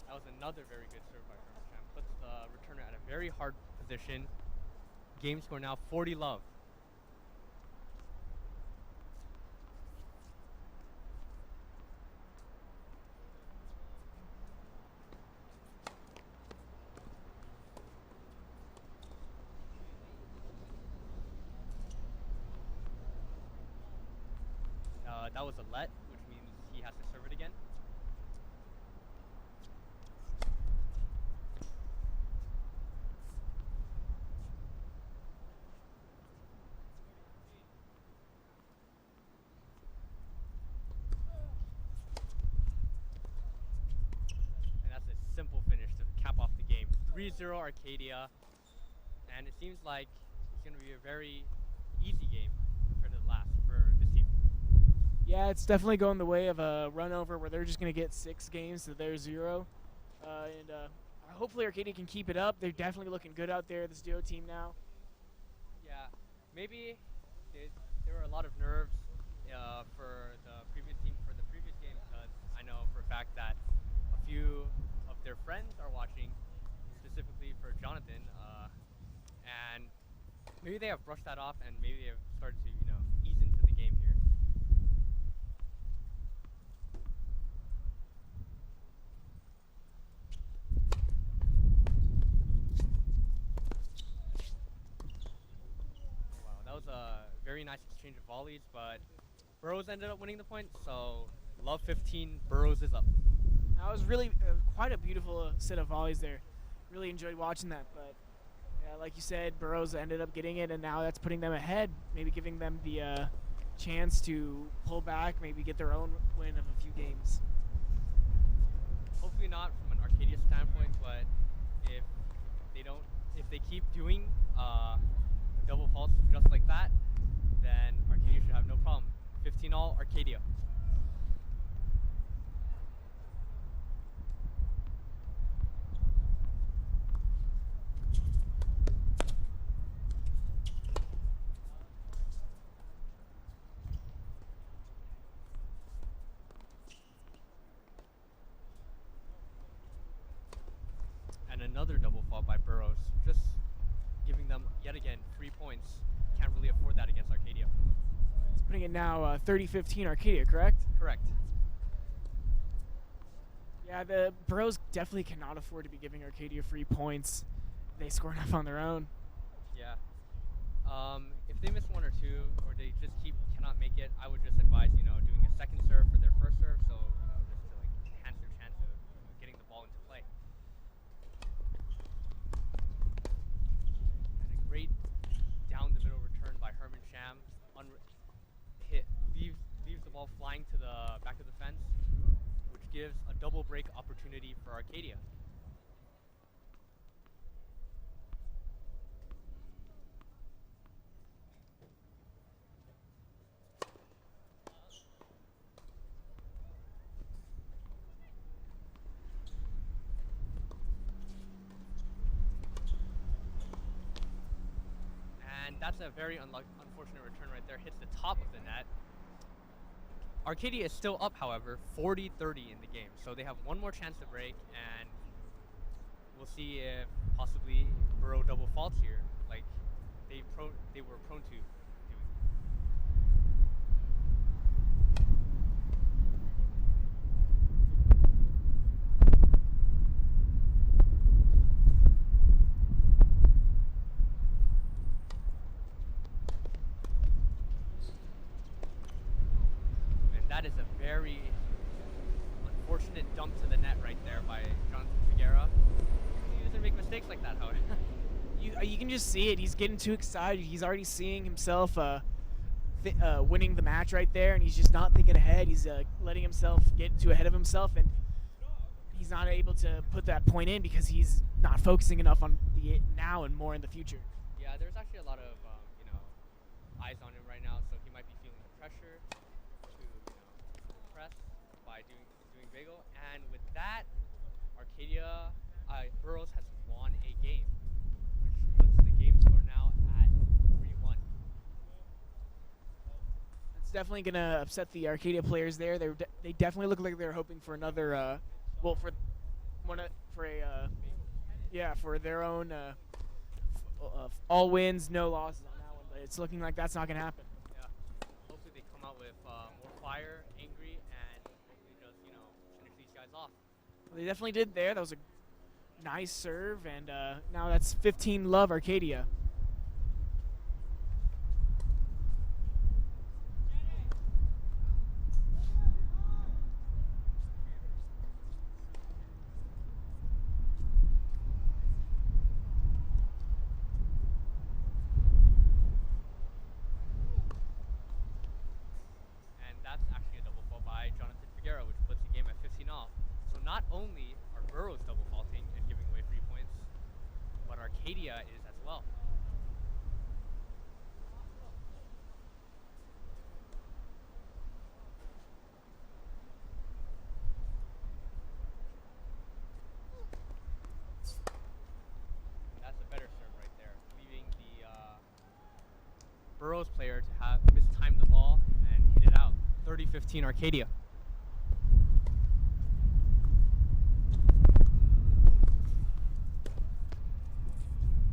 That was another very good serve by Herman Sham. Puts the returner at a very hard position. Game score now 40-love. That was a let, which means he has to serve it again. And that's a simple finish to cap off the game. 3-0 Arcadia. And it seems like it's going to be a very easy game compared to the last for this team. Yeah, it's definitely going the way of a run over where they're just going to get 6 games to their 0. Hopefully Arcadia can keep it up. They're definitely looking good out there, this duo team now. Yeah, maybe there were a lot of nerves for the previous team for the previous game, because I know for a fact that a few of their friends are watching, specifically for Jonathan, and maybe they have brushed that off and maybe they have started to, ease into the game here. Wow, that was a very nice exchange of volleys, but Burroughs ended up winning the point, so love 15, Burroughs is up. That was really quite a beautiful set of volleys there. Really enjoyed watching that, but yeah, like you said, Burroughs ended up getting it, and now that's putting them ahead, maybe giving them the chance to pull back, maybe get their own win of a few games. Hopefully not from an Arcadia standpoint, but if if they keep doing double faults just like that, then Arcadia should have no problem. 15-all Arcadia. And another double fault by Burroughs, just giving them yet again 3 points. Can't really afford that against Arcadia. It's putting it now 30-15 Arcadia, correct? Correct. Yeah, the Burroughs definitely cannot afford to be giving Arcadia free points. They score enough on their own. Yeah. If they miss one or two, or they just cannot make it, I would just advise, doing a second serve for their first serve, so just to enhance their chance of getting the ball into play. And a great down the middle return by Herman Sham, leaves the ball flying to the back of the fence, which gives a double break opportunity for Arcadia. And that's a very unfortunate return right there. Hits the top of the net. Arcadia is still up, however, 40-30 in the game. So they have one more chance to break, and we'll see if possibly Burrow double faults here, like they were prone to doing. That is a very unfortunate dump to the net right there by Jonathan Figuera. He doesn't make mistakes like that, however. You can just see it. He's getting too excited. He's already seeing himself winning the match right there, and he's just not thinking ahead. He's letting himself get too ahead of himself, and he's not able to put that point in because he's not focusing enough on the now and more in the future. Yeah, there's actually a lot of eyes on him right now, so he might be feeling the pressure to press by doing bagel. And with that, Arcadia Burroughs has won a game, which puts the game score now at 3-1. It's definitely gonna upset the Arcadia players there. They definitely look like they're hoping for another for their own all wins, no losses on that one. But it's looking like that's not gonna happen. Yeah. Hopefully they come out with more fire, angry, and hopefully just finish these guys off. Well, they definitely did there. That was a nice serve, and now that's 15-love Arcadia. Not only are Burroughs double faulting and giving away 3 points, but Arcadia is as well. That's a better serve right there, leaving the Burroughs player to have mistimed the ball and hit it out. 30-15 Arcadia.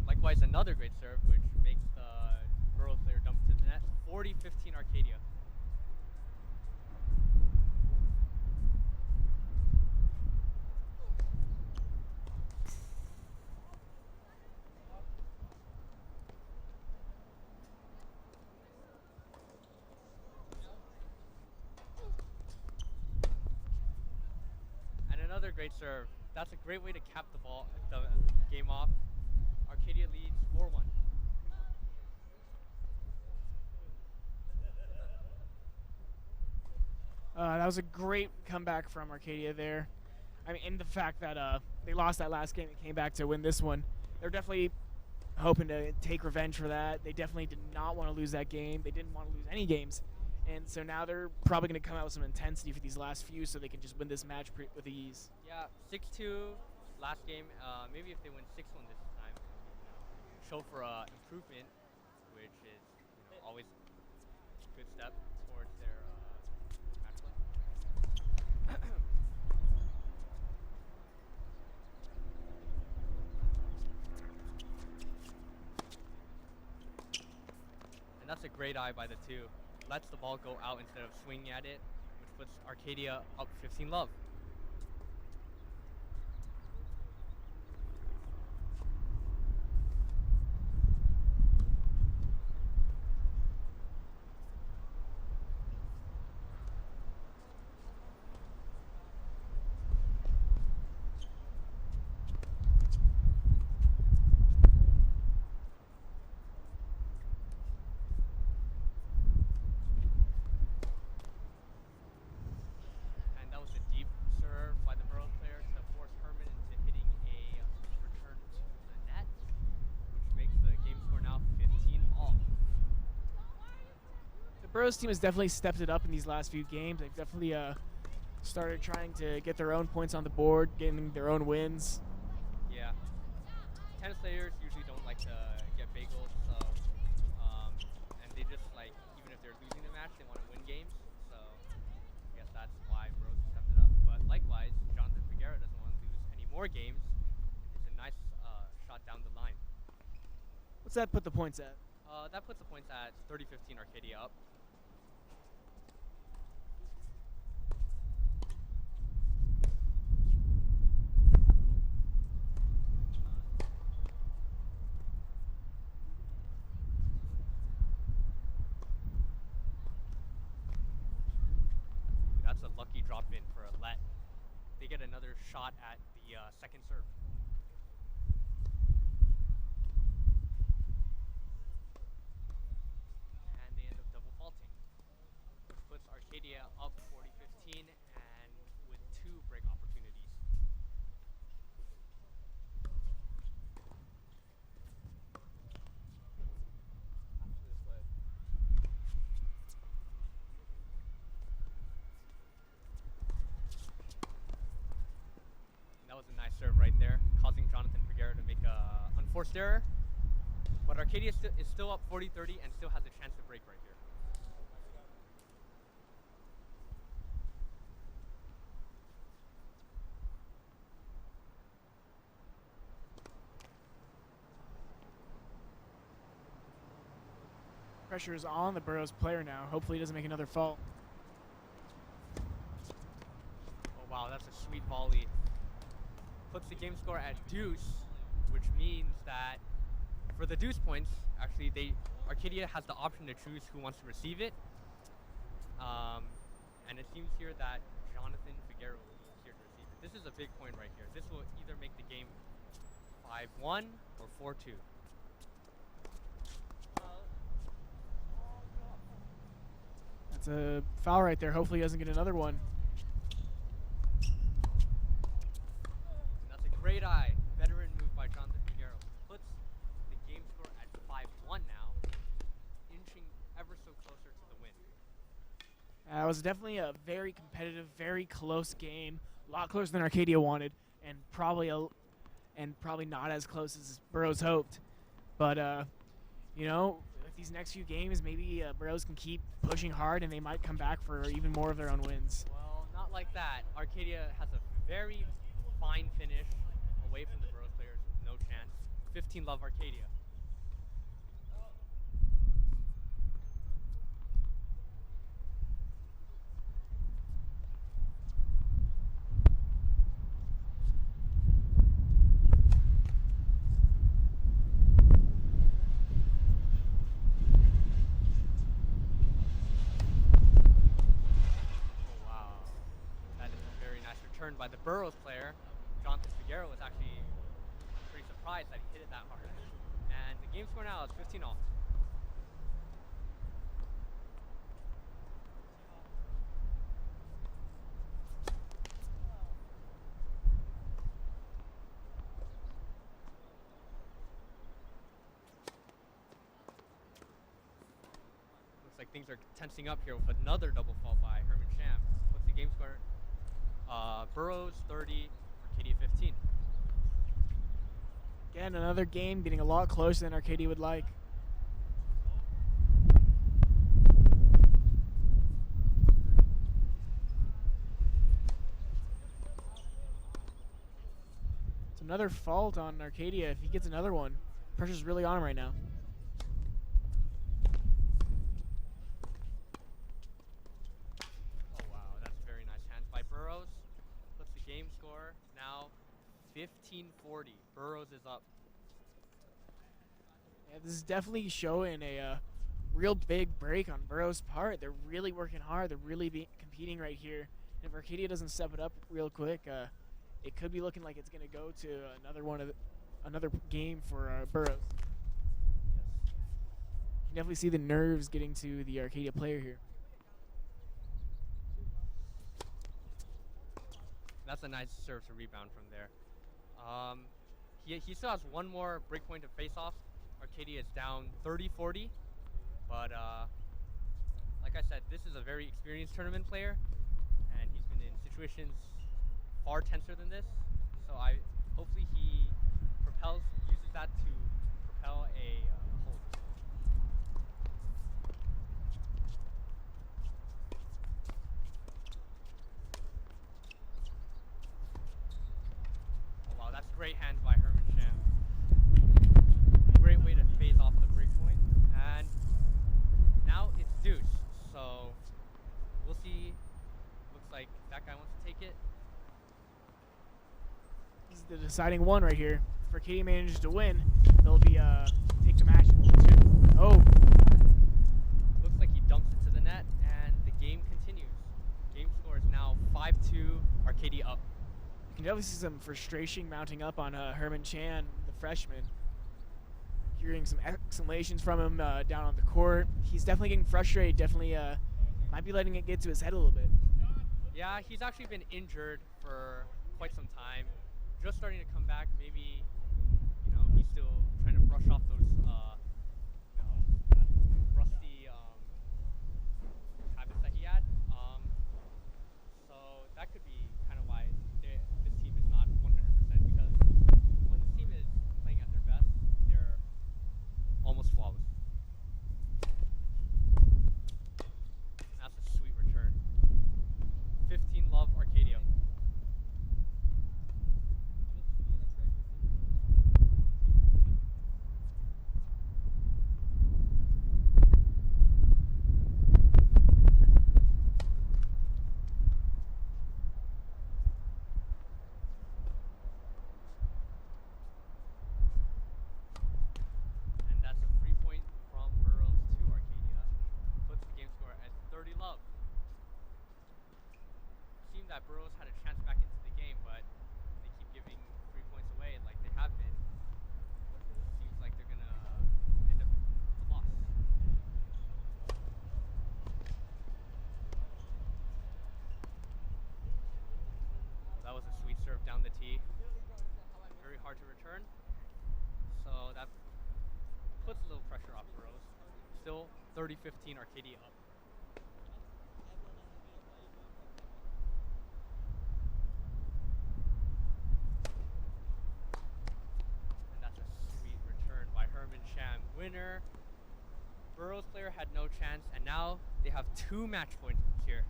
Likewise, another great serve, which makes the Burroughs player dump to the net. 40-15 Arcadia. And another great serve that's a great way to cap the game off. Arcadia leads 4-1. That was a great comeback from Arcadia there. I mean, and the fact that they lost that last game and came back to win this one. They're definitely hoping to take revenge for that. They definitely did not want to lose that game. They didn't want to lose any games. And so now they're probably going to come out with some intensity for these last few so they can just win this match with ease. Yeah, 6-2 last game. Maybe if they win 6-1 this time, show for improvement, which is always a good step towards their match play. And that's a great eye by the two. Lets the ball go out instead of swinging at it, which puts Arcadia up 15-love. Burroughs team has definitely stepped it up in these last few games. They've definitely started trying to get their own points on the board, getting their own wins. Yeah. Tennis players usually don't like to get bagels, so and they just like, even if they're losing the match, they want to win games. So I guess that's why Burroughs stepped it up. But likewise, Jonathan Figueroa doesn't want to lose any more games. It's a nice shot down the line. What's that put the points at? That puts the points at 30-15 Arcadia up. That's a lucky drop in for a let. They get another shot at the second serve. And they end up double faulting, which puts Arcadia up 40-15 and with 2 break opportunities. That was a nice serve right there, causing Jonathan Figueroa to make a unforced error. But Arcadia is still up 40-30 and still has a chance to break right here. Pressure is on the Burroughs player now. Hopefully he doesn't make another fault. Oh wow, that's a sweet volley. Puts the game score at deuce, which means that for the deuce points, actually Arcadia has the option to choose who wants to receive it. And it seems here that Jonathan Figueroa will be here to receive it. This is a big point right here. This will either make the game 5-1 or 4-2. That's a foul right there. Hopefully he doesn't get another one. And that's a great eye. Veteran move by Jonathan Figueroa. Puts the game score at 5-1 now, inching ever so closer to the win. It was definitely a very competitive, very close game. A lot closer than Arcadia wanted, and probably not as close as Burroughs hoped. But you know, with these next few games, maybe Burroughs can keep pushing hard, and they might come back for even more of their own wins. Well, not like that. Arcadia has a very fine finish away from the Burroughs players with no chance. 15-love Arcadia. By the Burroughs player, Jonathan Figueroa was actually pretty surprised that he hit it that hard. And the game score now is 15-all. Looks like things are tensing up here with another double fault by Herman Sham. What's the game score? Burroughs 30, Arcadia 15. Again, another game getting a lot closer than Arcadia would like. It's another fault on Arcadia. If he gets another one, pressure's really on him right now. Oh wow, that's very nice hands by Burroughs. What's the game score? Now 15-40. Burroughs is up. Yeah, this is definitely showing a real big break on Burroughs' part. They're really working hard. They're really competing right here. And if Arcadia doesn't step it up real quick, it could be looking like it's going to go to another game for Burroughs. Yes. You can definitely see the nerves getting to the Arcadia player here. That's a nice serve to rebound from there. He still has one more breakpoint to face off. Arcadia is down 30-40, but like I said, this is a very experienced tournament player, and he's been in situations far tenser than this. So hopefully he uses that to propel a hold. Oh wow, that's great hands by Herman Sham. Great way to phase off the break point. And now it's deuce. So we'll see. Looks like that guy wants to take it. This is the deciding one right here. If Arcadia manages to win, they'll be take the match in 2. Oh, Looks like he dumps it to the net, and the game continues. Game score is now 5-2, Arcadia up. you can definitely see some frustration mounting up on Herman Chan, the freshman. Hearing some exclamations from him down on the court. He's definitely getting frustrated. Definitely might be letting it get to his head a little bit. Yeah, he's actually been injured for quite some time. Just starting to come back. Maybe, he's still trying to brush off those, rusty habits that he had. So that could be kind of why this team is not 100%, because when this team is playing at their best, they're almost flawless. That's a sweet return. 15-love Arcadia. And that's a free point from Burroughs to Arcadia. Puts the game score at 30-love. Seemed that Burroughs had a chance back into the game, but they keep giving 3 points away like they have been. Seems like they're gonna end up with a loss. That was a sweet serve down the tee. Very hard to return. So that puts a little pressure off Burroughs. Still 30-15, Arcadia up. And that's a sweet return by Herman Sham. Winner. Burroughs player had no chance, and now they have 2 match points here.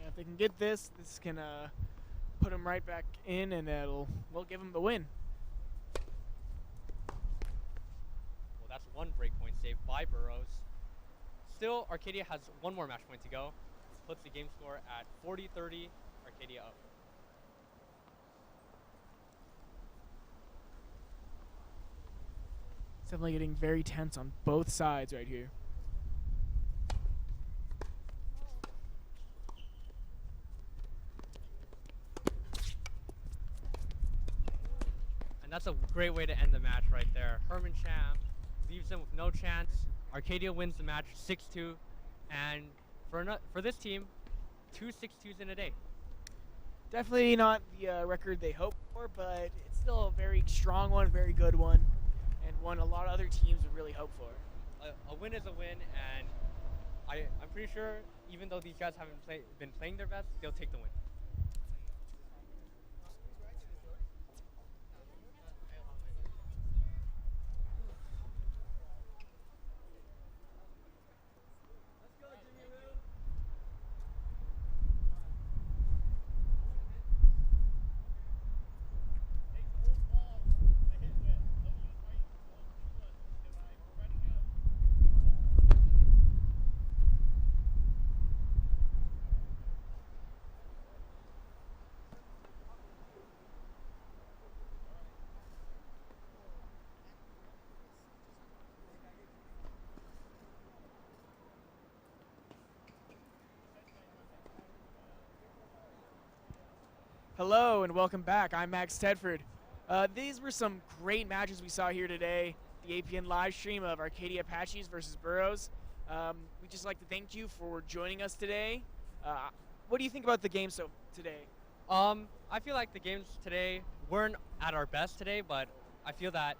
Yeah, if they can get this can put them right back in, and we'll give them the win. Well, that's one breakpoint save by Burroughs. Still, Arcadia has one more match point to go. Puts the game score at 40-30, Arcadia up. It's definitely getting very tense on both sides right here. that's a great way to end the match right there. Herman Cham leaves them with no chance. Arcadia wins the match 6-2, and for this team, 2 6-2s in a day. Definitely not the record they hoped for, but it's still a very strong one, very good one, and one a lot of other teams would really hope for. A win is a win, and I'm pretty sure even though these guys haven't been playing their best, they'll take the win. Hello and welcome back. I'm Max Tedford. These were some great matches we saw here today. The APN live stream of Arcadia Apaches versus Burroughs. We'd just like to thank you for joining us today. What do you think about the game today? I feel like the games today weren't at our best today, but I feel that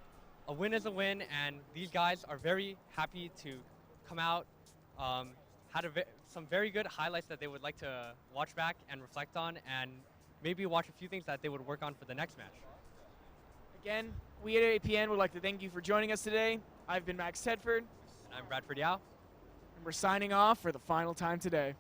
a win is a win, and these guys are very happy to come out. Had some very good highlights that they would like to watch back and reflect on, and maybe watch a few things that they would work on for the next match. Again, we at APN would like to thank you for joining us today. I've been Max Tedford. And I'm Bradford Yao. And we're signing off for the final time today.